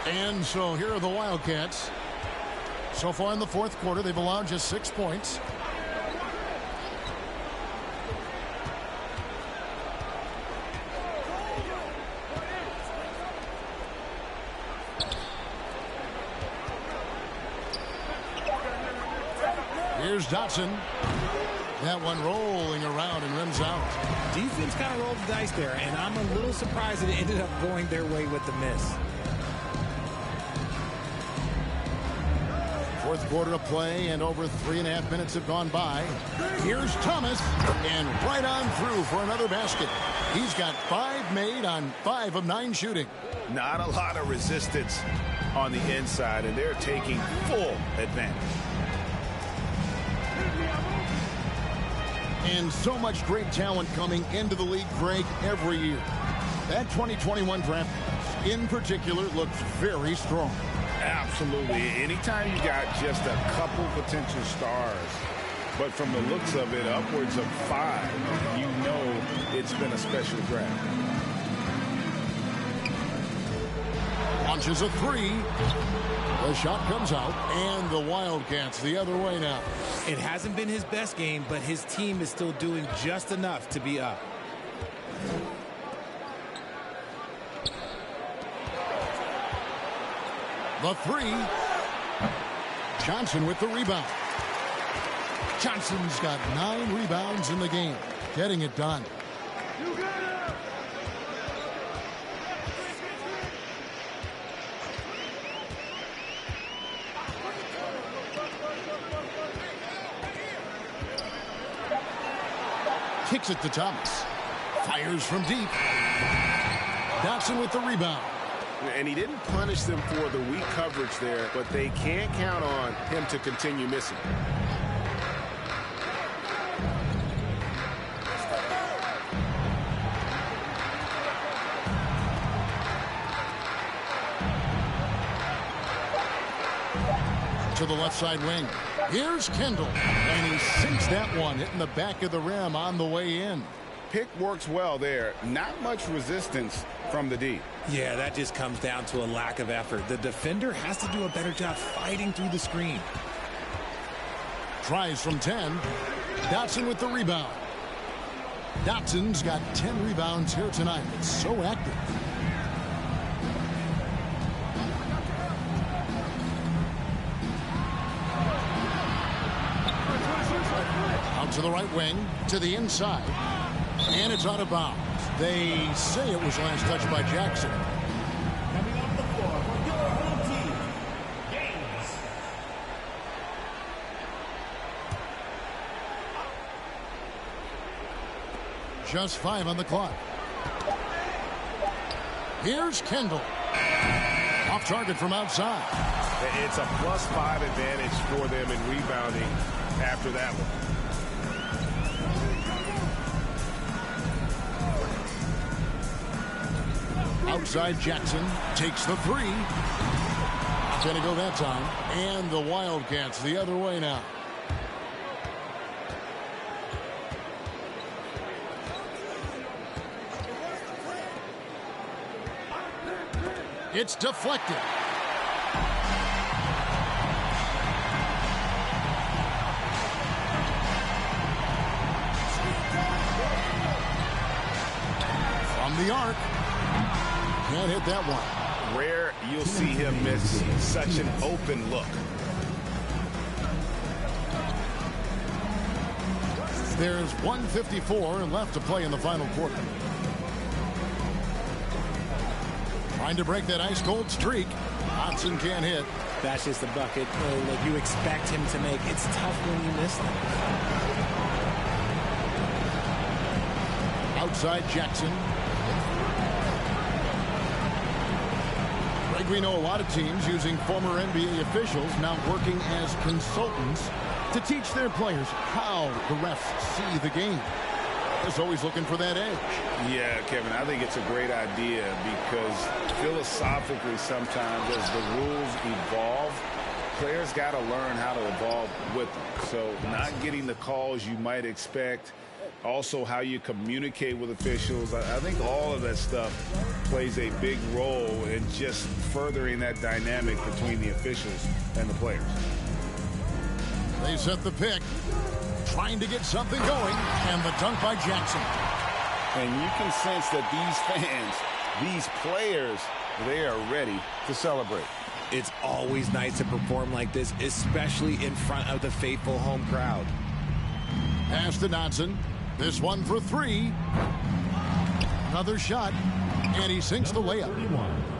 S5: And so here are the Wildcats. So far in the fourth quarter, they've allowed just 6 points. Here's Dotson. That one rolling around and rims out.
S8: Defense kind of rolled the dice there, and I'm a little surprised that it ended up going their way with the miss.
S5: Fourth quarter of play, and over 3.5 minutes have gone by. Here's Thomas, and right on through for another basket. He's got 5 made on 5 of 9 shooting.
S9: Not a lot of resistance on the inside, and they're taking full advantage.
S5: And so much great talent coming into the league, Greg, every year. That 2021 draft, in particular, looks very strong.
S9: Absolutely. Anytime you got just a couple potential stars, but from the looks of it, upwards of 5, you know it's been a special draft.
S5: Launches a 3. The shot comes out, and the Wildcats the other way now.
S8: It hasn't been his best game, but his team is still doing just enough to be up.
S5: The 3. Johnson with the rebound. Johnson's got 9 rebounds in the game. Getting it done. Kicks it to Thomas. Fires from deep. Dotson with the rebound.
S7: And he didn't punish them for the weak coverage there, but they can't count on him to continue missing.
S5: To the left side wing. Here's Kendall. And he sinks that one, hitting the back of the rim on the way in.
S9: Pick works well there. Not much resistance from the D.
S8: Yeah, that just comes down to a lack of effort. The defender has to do a better job fighting through the screen.
S5: Tries from 10. Dotson with the rebound. Dotson's got 10 rebounds here tonight. It's so active. Out to the right wing, to the inside. And it's out of bounds. They say it was last touched by Jackson.
S3: Coming off the floor for your home team, Gaines.
S5: Just 5 on the clock. Here's Kendall. Off target from outside.
S7: It's a +5 advantage for them in rebounding after that one.
S5: Outside Jackson takes the 3. Not going to go that time. And the Wildcats the other way now. It's deflected. From the arc. Can't hit that one.
S7: Rare you'll see him miss such an open look.
S5: There's 1:54 left to play in the final quarter. Trying to break that ice-cold streak. Dotson can't hit.
S8: That's just a bucket that you expect him to make. It's tough when you miss them.
S5: Outside Jackson. Greg, we know a lot of teams using former NBA officials now working as consultants to teach their players how the refs see the game. Just always looking for that edge.
S9: Yeah, Kevin, I think it's a great idea because philosophically sometimes as the rules evolve, players got to learn how to evolve with them. So not getting the calls you might expect, also how you communicate with officials. I think all of that stuff plays a big role in just furthering that dynamic between the officials and the players.
S5: They set the pick. Trying to get something going, and the dunk by Jackson.
S9: And you can sense that these fans, these players, they are ready to celebrate.
S8: It's always nice to perform like this, especially in front of the faithful home crowd.
S5: Pass to Dotson. This one for 3. Another shot, and he sinks the layup.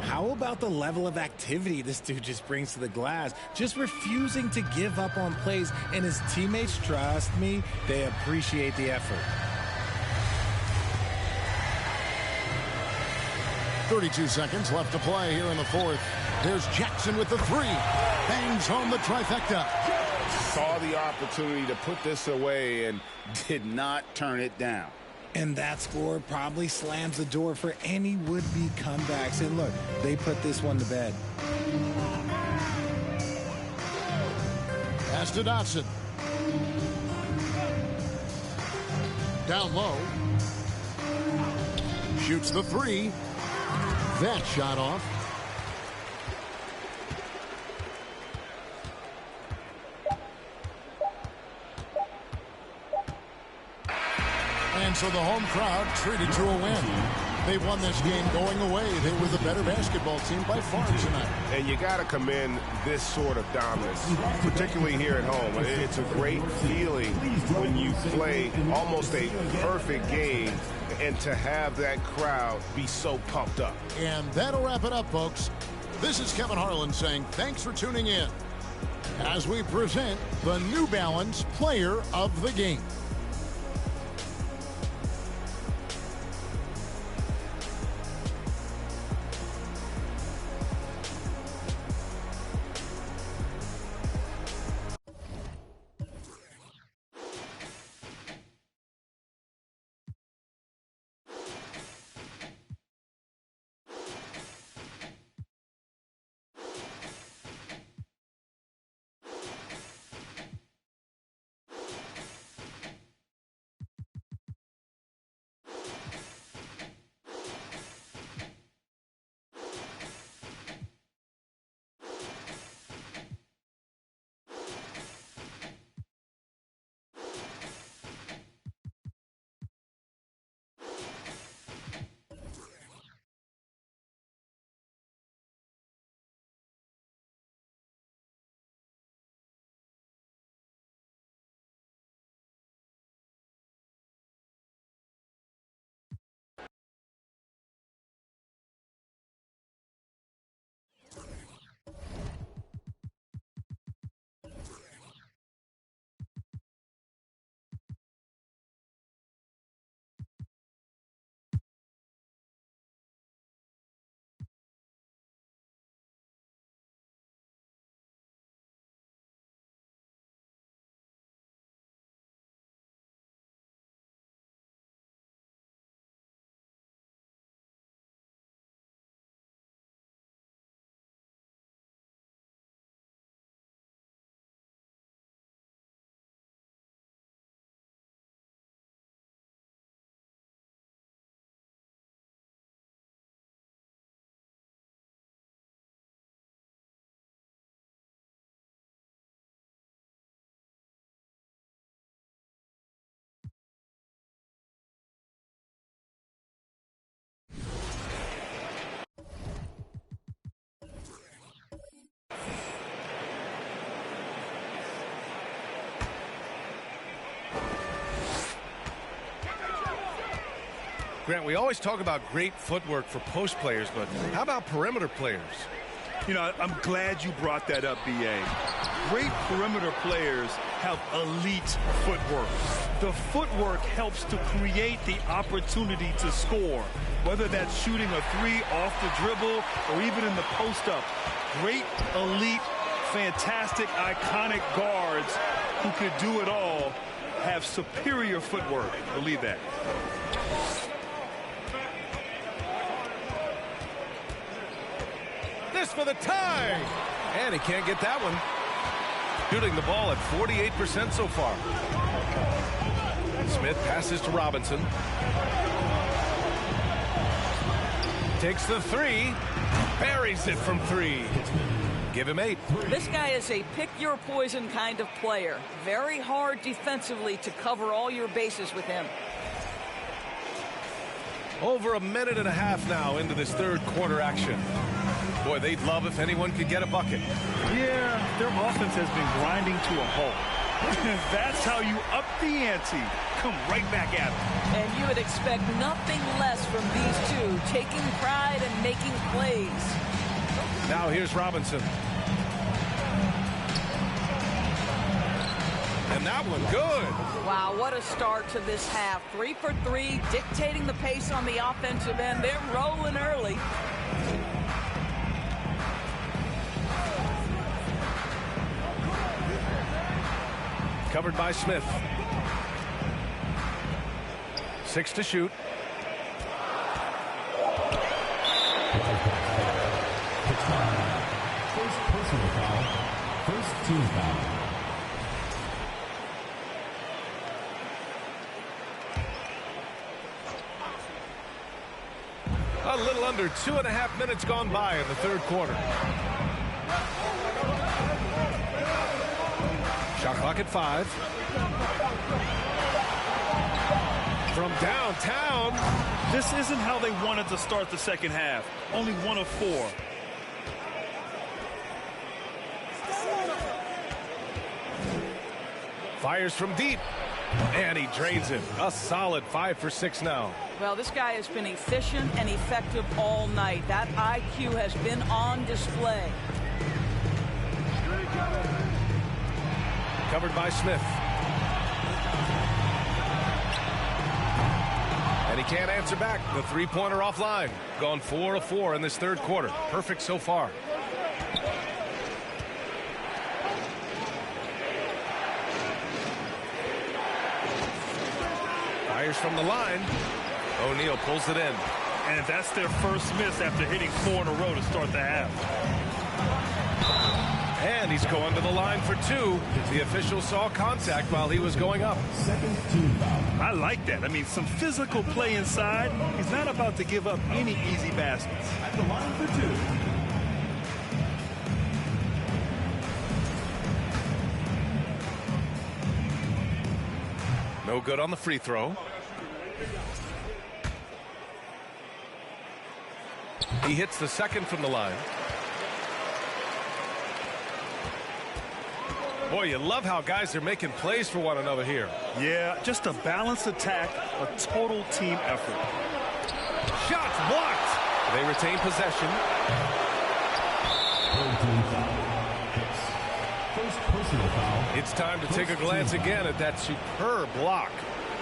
S8: How about the level of activity this dude just brings to the glass? Just refusing to give up on plays, and his teammates, trust me, they appreciate the effort.
S5: 32 seconds left to play here in the fourth. There's Jackson with the 3. Bangs home the trifecta.
S9: Saw the opportunity to put this away and did not turn it down.
S8: And that score probably slams the door for any would-be comebacks. And look, they put this one to bed.
S5: Pass to Dotson. Down low. Shoots the 3. That shot off. And so the home crowd treated to a win. They won this game going away. They were the better basketball team by far tonight.
S7: And you got to commend this sort of dominance, particularly here at home. It's a great feeling when you play almost a perfect game and to have that crowd be so pumped up.
S5: And that'll wrap it up, folks. This is Kevin Harlan saying thanks for tuning in as we present the New Balance Player of the Game.
S1: Grant, we always talk about great footwork for post players, but how about perimeter players?
S4: You know, I'm glad you brought that up, B.A. Great perimeter players have elite footwork. The footwork helps to create the opportunity to score, whether that's shooting a three off the dribble or even in the post-up. Great, elite, fantastic, iconic guards who could do it all have superior footwork. Believe that.
S1: This for the tie. And he can't get that one. Shooting the ball at 48% so far. Smith passes to Robinson. Takes the three. Buries it from three. Give him 8.
S12: This guy is a pick-your-poison kind of player. Very hard defensively to cover all your bases with him.
S1: Over a minute and a half now into this third quarter action. Boy, they'd love if anyone could get a bucket.
S4: Yeah, their offense has been grinding to a halt. That's how you up the ante. Come right back at them.
S12: And you would expect nothing less from these two, taking pride and making plays.
S1: Now here's Robinson. And that one good.
S12: Wow, what a start to this half. 3 for 3, dictating the pace on the offensive end. They're rolling early.
S1: Covered by Smith. 6 to shoot.
S3: First personal foul. First team foul.
S1: A little under 2.5 minutes gone by in the third quarter. Shot clock at 5. From downtown.
S4: This isn't how they wanted to start the second half. Only 1 of 4.
S1: Fires from deep. And he drains it. A solid 5 for 6 now.
S12: Well, this guy has been efficient and effective all night. That IQ has been on display.
S1: Covered by Smith. And he can't answer back. The three-pointer offline. Gone 4 of 4 in this third quarter. Perfect so far. Fires from the line. O'Neal pulls it in.
S4: And that's their first miss after hitting 4 in a row to start the half.
S1: And he's going to the line for 2. The official saw contact while he was going up.
S4: I like that. I mean, some physical play inside. He's not about to give up any easy baskets.
S3: At the line for 2.
S1: No good on the free throw. He hits the second from the line. Boy, you love how guys are making plays for one another here.
S4: Yeah, just a balanced attack, a total team effort.
S1: Shots blocked. They retain possession.
S3: First personal foul.
S1: It's time to take a glance again at that superb block.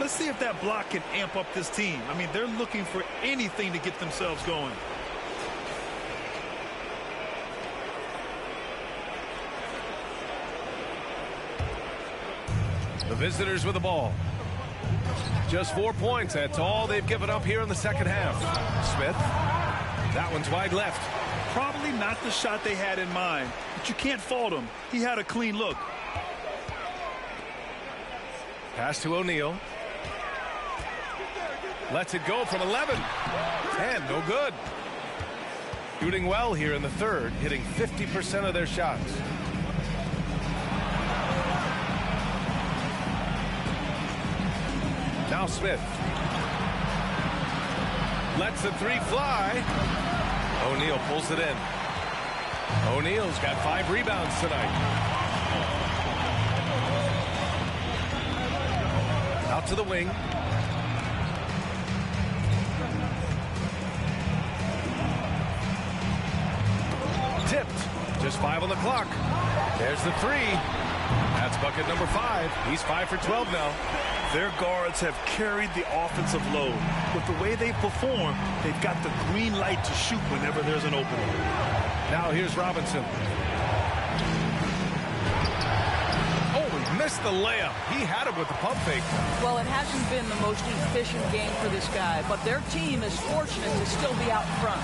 S4: Let's see if that block can amp up this team. I mean, they're looking for anything to get themselves going.
S1: The visitors with the ball. Just 4 points. That's all they've given up here in the second half. Smith. That one's wide left.
S4: Probably not the shot they had in mind, but you can't fault him. He had a clean look.
S1: Pass to O'Neal. Lets it go from 11. And no good. Shooting well here in the third, hitting 50% of their shots. Now Smith. Lets the 3 fly. O'Neal pulls it in. O'Neal's got 5 rebounds tonight. Out to the wing. Tipped. Just 5 on the clock. There's the 3. That's bucket number 5. He's 5 for 12 now.
S4: Their guards have carried the offensive load. With the way they perform, they've got the green light to shoot whenever there's an opening.
S1: Now here's Robinson. Oh, he missed the layup. He had it with the pump fake.
S12: Well, it hasn't been the most efficient game for this guy, but their team is fortunate to still be out front.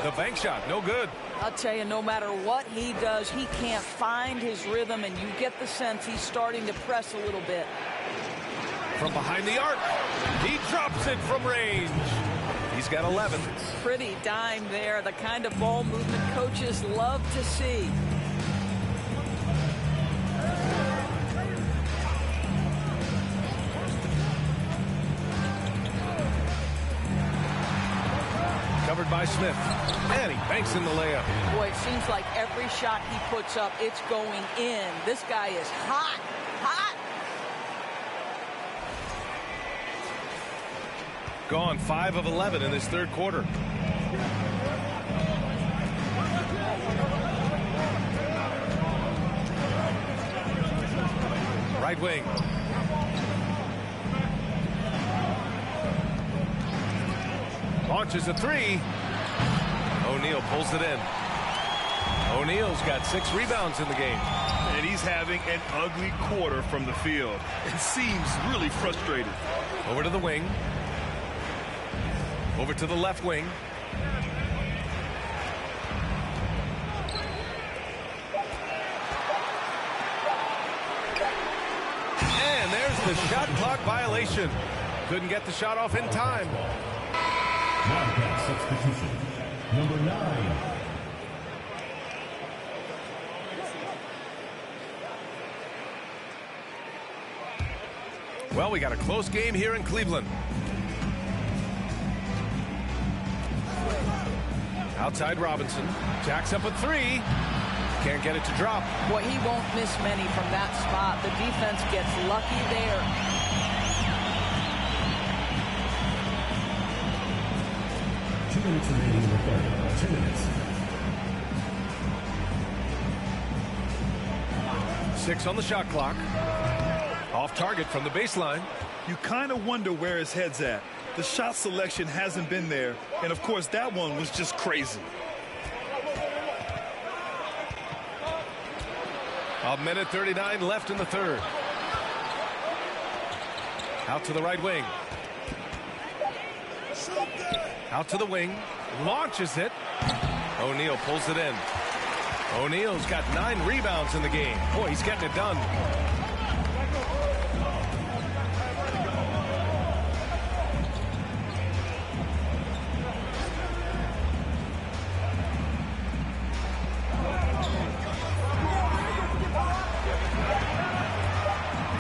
S1: The bank shot, no good.
S12: I'll tell you, no matter what he does, he can't find his rhythm, and you get the sense he's starting to press a little bit.
S1: From behind the arc, he drops it from range. He's got 11.
S12: Pretty dime there, the kind of ball movement coaches love to see.
S1: Covered by Smith. And he banks in the layup.
S12: Boy, it seems like every shot he puts up, it's going in. This guy is hot, hot.
S1: Gone 5 of 11 in this third quarter. Right wing. Launches a 3. O'Neal pulls it in. O'Neal's got 6 rebounds in the game.
S4: And he's having an ugly quarter from the field. It seems really frustrated.
S1: Over to the wing. Over to the left wing. And there's the shot clock violation. Couldn't get the shot off in time.
S3: Wildcat substitution. Number 9.
S1: Well, we got a close game here in Cleveland. Outside Robinson. Jacks up a three. Can't get it to drop.
S12: Boy, he won't miss many from that spot. The defense gets lucky there.
S3: Two minutes remaining in the third. 2 minutes.
S1: 6 on the shot clock. Off target from the baseline.
S4: You kind of wonder where his head's at. The shot selection hasn't been there, and of course that one was just crazy.
S1: A minute 39 left in the third. Out to the right wing. Out to the wing. Launches it. O'Neal pulls it in. O'Neal's got 9 rebounds in the game. Boy, he's getting it done.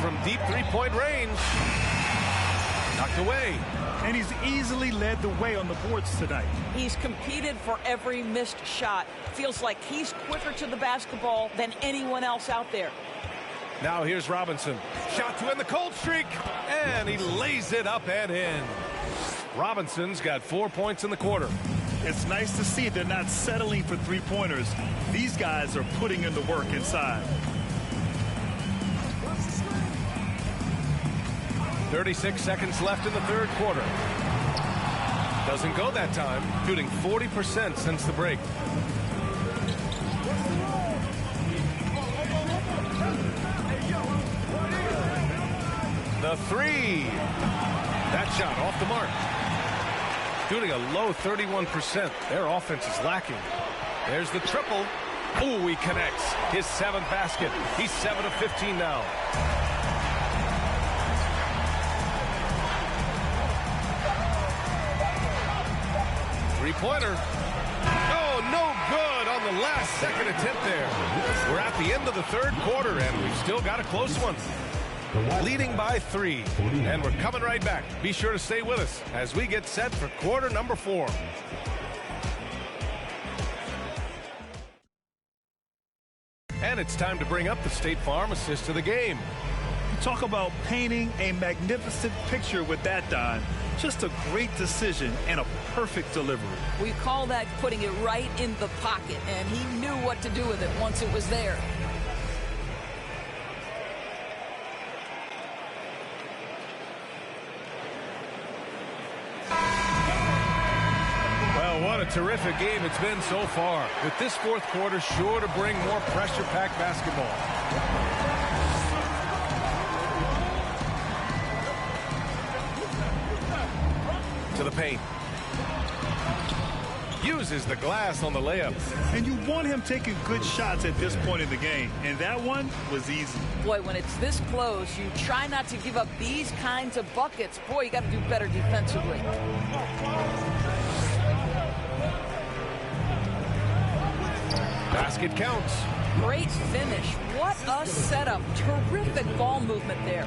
S1: From deep three-point range. Knocked away.
S4: And he's easily led the way on the boards tonight.
S12: He's competed for every missed shot. Feels like he's quicker to the basketball than anyone else out there.
S1: Now here's Robinson. Shot to end the cold streak. And he lays it up and in. Robinson's got 4 points in the quarter.
S4: It's nice to see they're not settling for three-pointers. These guys are putting in the work inside.
S1: 36 seconds left in the third quarter. Doesn't go that time. Shooting 40% since the break. The three. That shot off the mark. Shooting a low 31%. Their offense is lacking. There's the triple. Ooh, he connects. His 7th basket. He's 7 of 15 now. Three-pointer. Oh, no good on the last second attempt there. We're at the end of the third quarter, and we've still got a close one. Leading by 3, and we're coming right back. Be sure to stay with us as we get set for quarter number 4. And it's time to bring up the State Farm assist of the game.
S4: Talk about painting a magnificent picture with that dime. Just a great decision and a perfect delivery.
S12: We call that putting it right in the pocket, and he knew what to do with it once it was there.
S1: Well, what a terrific game it's been so far. With this fourth quarter sure to bring more pressure-packed basketball. To the paint. Uses the glass on the layup.
S4: And you want him taking good shots at this point in the game. And that one was easy.
S12: Boy, when it's this close, you try not to give up these kinds of buckets. Boy, you got to do better defensively.
S1: Basket counts.
S12: Great finish. What a setup. Terrific ball movement there.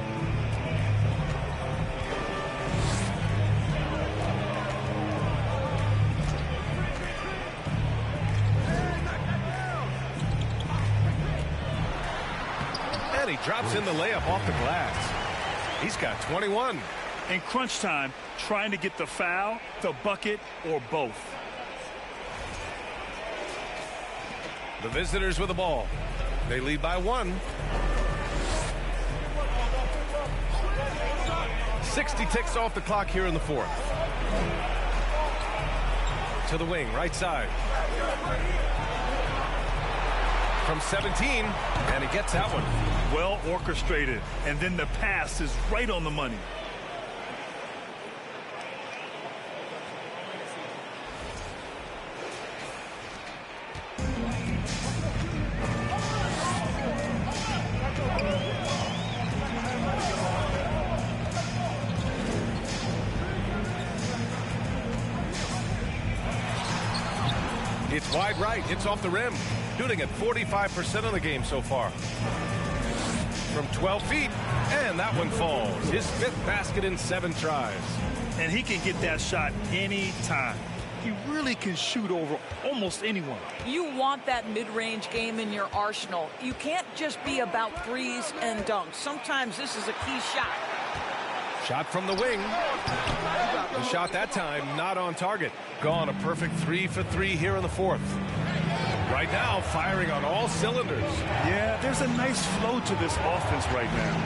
S1: He drops in the layup off the glass. He's got 21.
S4: In crunch time, trying to get the foul, the bucket, or both.
S1: The visitors with the ball. They lead by 1. 60 ticks off the clock here in the fourth. To the wing, right side. From 17, and he gets that one.
S4: Well orchestrated, and then the pass is right on the money.
S1: It's wide right. It's off the rim. Shooting at 45% of the game so far. From 12 feet, and that one falls. His 5th basket in 7 tries.
S4: And he can get that shot any time. he really can shoot over almost anyone.
S12: You want that mid-range game in your arsenal. You can't just be about threes and dunks. Sometimes this is a key shot.
S1: Shot from the wing. The shot that time not on target. Gone a perfect 3 for 3 here in the fourth. Right now, firing on all cylinders.
S4: Yeah, there's a nice flow to this offense right now.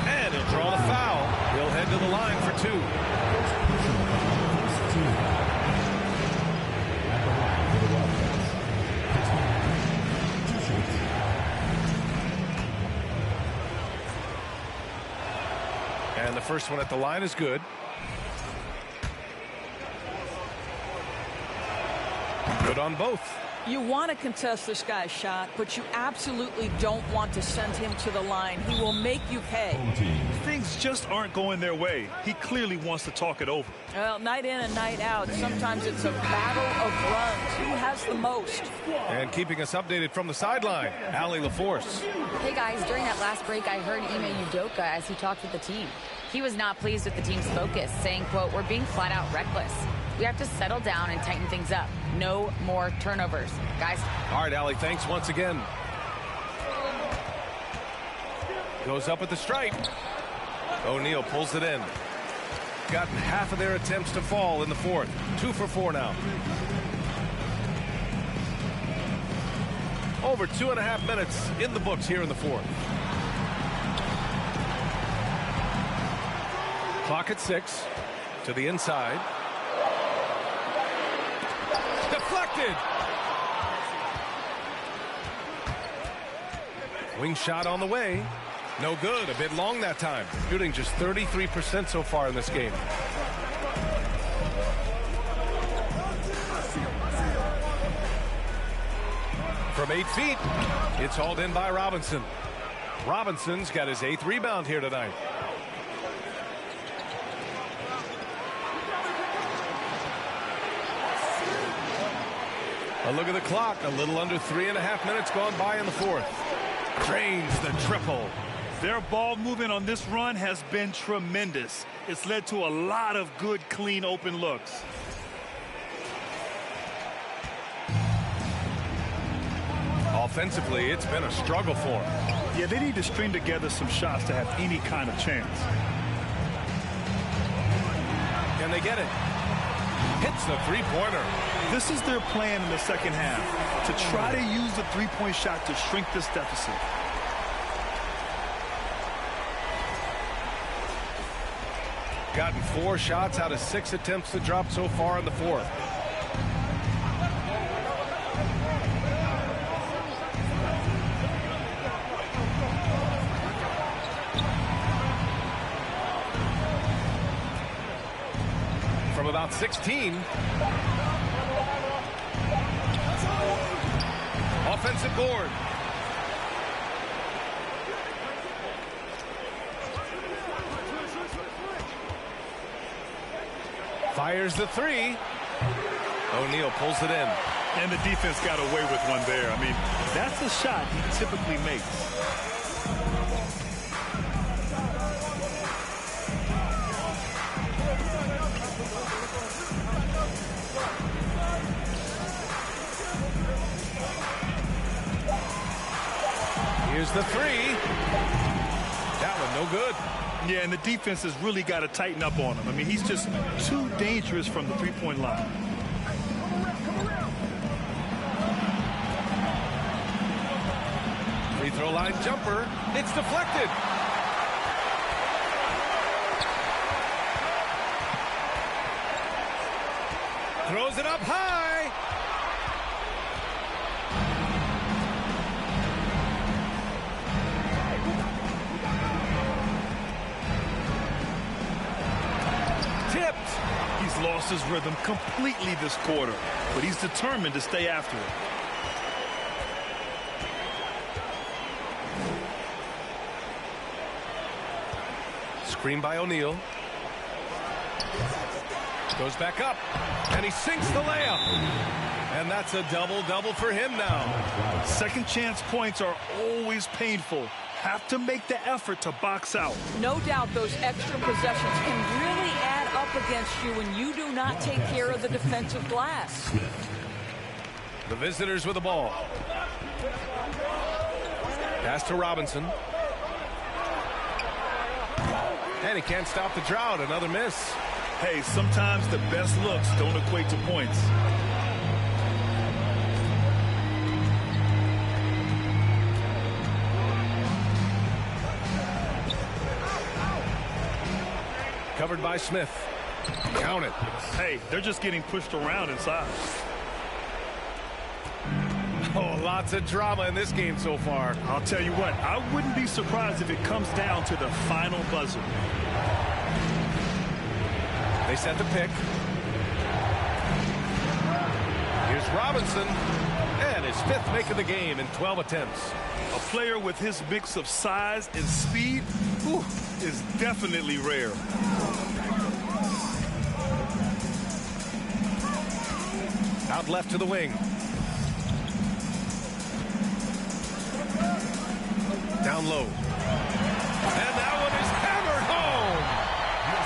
S1: And he'll draw the foul. He'll head to the line for 2. And the first one at the line is good. Good on both.
S12: You want to contest this guy's shot, but you absolutely don't want to send him to the line. He will make you pay.
S4: Things just aren't going their way. He clearly wants to talk it over.
S12: Well, night in and night out, sometimes it's a battle of runs. Who has the most?
S1: And keeping us updated from the sideline, Allie LaForce.
S13: Hey, guys, during that last break, I heard Ime Udoka as he talked with the team. He was not pleased with the team's focus, saying, quote, "We're being flat out reckless. We have to settle down and tighten things up. No more turnovers." Guys.
S1: All right, Allie, thanks once again. Goes up at the stripe. O'Neal pulls it in. Gotten half of their attempts to fall in the fourth. 2 for 4 now. Over 2.5 minutes in the books here in the fourth. Clock at 6. To the inside. Deflected. Wing shot on the way. No good. A bit long that time. Shooting just 33% so far in this game. From 8 feet, it's hauled in by Robinson. Robinson's got his 8th rebound here tonight. A look at the clock. A little under 3.5 minutes gone by in the fourth. Drains the triple.
S4: Their ball movement on this run has been tremendous. It's led to a lot of good, clean, open looks.
S1: Offensively, it's been a struggle for them.
S4: Yeah, they need to string together some shots to have any kind of chance.
S1: Can they get it? Hits the three-pointer.
S4: This is their plan in the second half, to try to use the three-point shot to shrink this deficit.
S1: Gotten 4 shots out of 6 attempts to drop so far in the fourth. From about 16. Offensive board. Fires the 3. O'Neal pulls it in.
S4: And the defense got away with one there. I mean, that's a shot he typically makes.
S1: Here's the 3. That one no good.
S4: Yeah, and the defense has really got to tighten up on him. I mean, he's just too dangerous from the three-point line.
S1: Free throw line jumper. It's deflected. Throws it up high.
S4: He's lost his rhythm completely this quarter, but he's determined to stay after it.
S1: Screen by O'Neal. Goes back up, and he sinks the layup. And that's a double-double for him now.
S4: Second chance points are always painful. Have to make the effort to box out.
S12: No doubt those extra possessions can really add up against you when you do not take care of the defensive glass.
S1: The visitors with the ball. Pass to Robinson. And he can't stop the drought. Another miss.
S4: Hey, sometimes the best looks don't equate to points.
S1: Covered by Smith. Count it.
S4: Hey, they're just getting pushed around inside.
S1: Oh, lots of drama in this game so far.
S4: I'll tell you what, I wouldn't be surprised if it comes down to the final buzzer.
S1: They set the pick. Here's Robinson. And his fifth make of the game in 12 attempts.
S4: A player with his mix of size and speed is definitely rare.
S1: Out left to the wing. Down low. And that one is hammered home.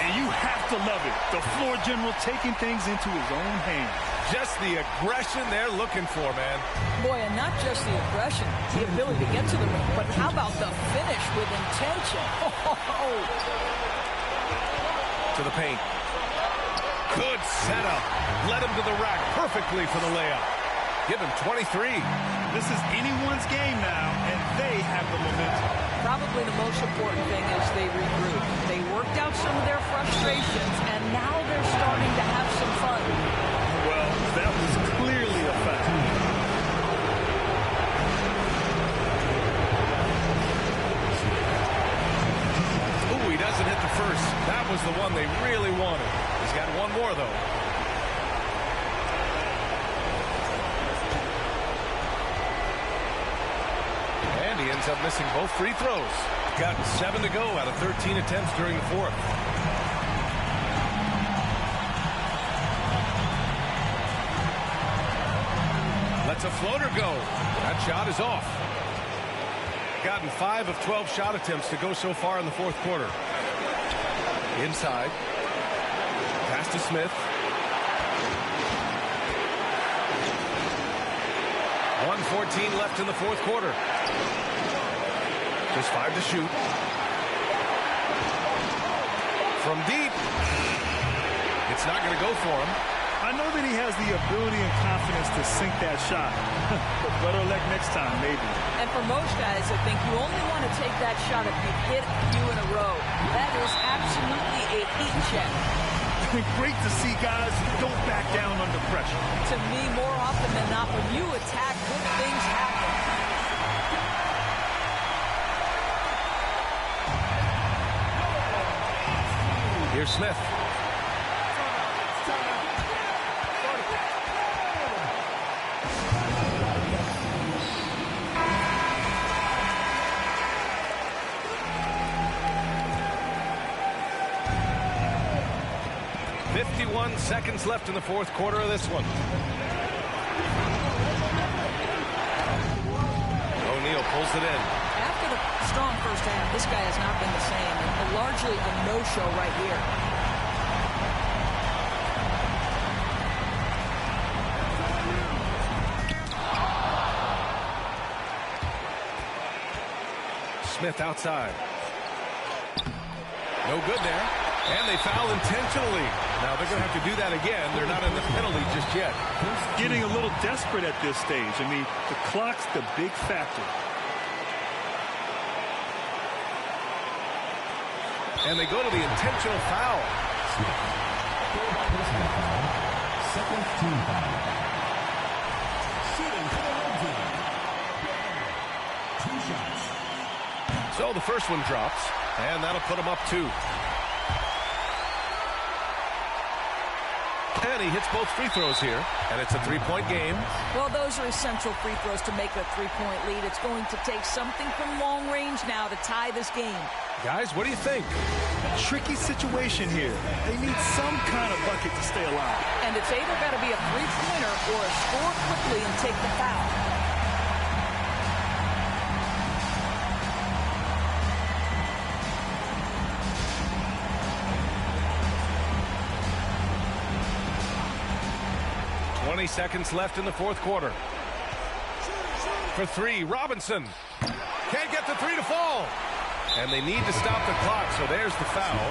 S4: And you have to love it. The floor general taking things into his own hands.
S1: Just the aggression they're looking for, man.
S12: Boy, and not just the aggression, the ability to get to the ring, but how about the finish with intention?
S1: To the paint. Good setup. Led him to the rack perfectly for the layup. Give him 23.
S4: This is anyone's game now, and they have the momentum.
S12: Probably the most important thing is they regroup. They worked out some of their frustrations, and now they're starting to have some fun.
S4: Well, that was clearly a fact.
S1: Ooh, he doesn't hit the first. That was the one they really wanted. He's got one more, though. And he ends up missing both free throws. Got 7 to go out of 13 attempts during the fourth. Lets a floater go. That shot is off. Gotten 5 of 12 shot attempts to go so far in the fourth quarter. Inside. Pass to Smith. 1:14 left in the fourth quarter. Just 5 to shoot. From deep. It's not going to go for him.
S4: I know that he has the ability and confidence to sink that shot. But better luck next time, maybe.
S12: And for most guys, I think you only want to take that shot if you hit a few in a row. That is absolutely a heat check.
S4: Great to see guys who don't back down under pressure.
S12: To me, more often than not, when you attack, good things happen.
S1: Here's Smith. Seconds left in the fourth quarter of this one. O'Neal pulls it in.
S12: After the strong first half, this guy has not been the same. And largely a no-show right here.
S1: Smith outside. No good there. And they foul intentionally. Now they're going to have to do that again. They're not in the penalty just yet.
S4: Getting a little desperate at this stage. I mean, the clock's the big factor.
S1: And they go to the intentional foul.
S3: Second team foul. Shooting for the red zone. 2 shots.
S1: So the first one drops, and that'll put him up 2. And he hits both free throws here, and it's a 3-point game.
S12: Well, those are essential free throws to make a 3-point lead. It's going to take something from long range now to tie this game.
S1: Guys, what do you think?
S4: Tricky situation here. They need some kind of bucket to stay alive.
S12: And it's either got to be a three-pointer or a score quickly and take the foul.
S1: 20 seconds left in the fourth quarter. For three, Robinson. Can't get the three to fall. And they need to stop the clock, so there's the foul.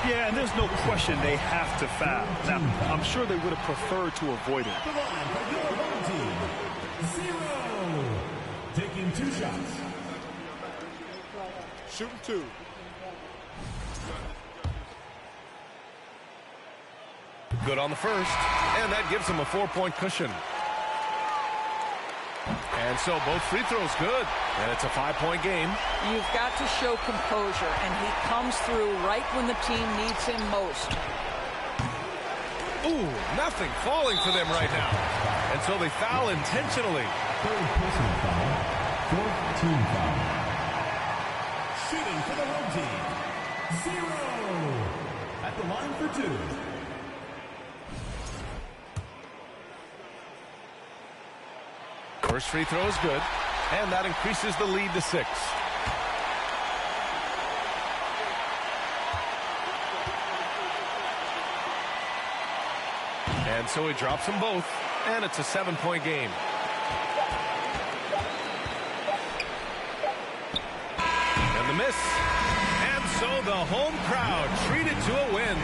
S4: Yeah, and there's no question they have to foul. Now, I'm sure they would have preferred to avoid it.
S3: Taking 2 shots.
S11: Shooting 2.
S1: Good on the first, and that gives them a 4-point cushion. And so both free throws good, and it's a 5-point game.
S12: You've got to show composure, and he comes through right when the team needs him most.
S1: Ooh, nothing falling for them right now. And so they foul intentionally.
S3: Third personal foul. 4th team foul. Shooting for the home team. 0. At the line for 2.
S1: First free throw is good, and that increases the lead to 6. And so he drops them both, and it's a 7-point game. And the miss. And so the home crowd treated to a win.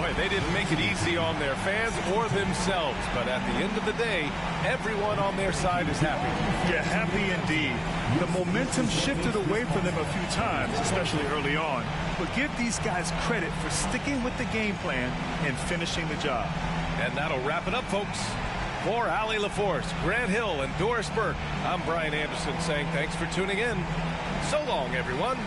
S1: Boy, they didn't make it easy on their fans or themselves, but at the end of the day, everyone on their side is happy.
S4: Yeah, happy indeed. The momentum shifted away from them a few times, especially early on. But give these guys credit for sticking with the game plan and finishing the job.
S1: And that'll wrap it up, folks. For Allie LaForce, Grant Hill, and Doris Burke, I'm Brian Anderson saying thanks for tuning in. So long, everyone.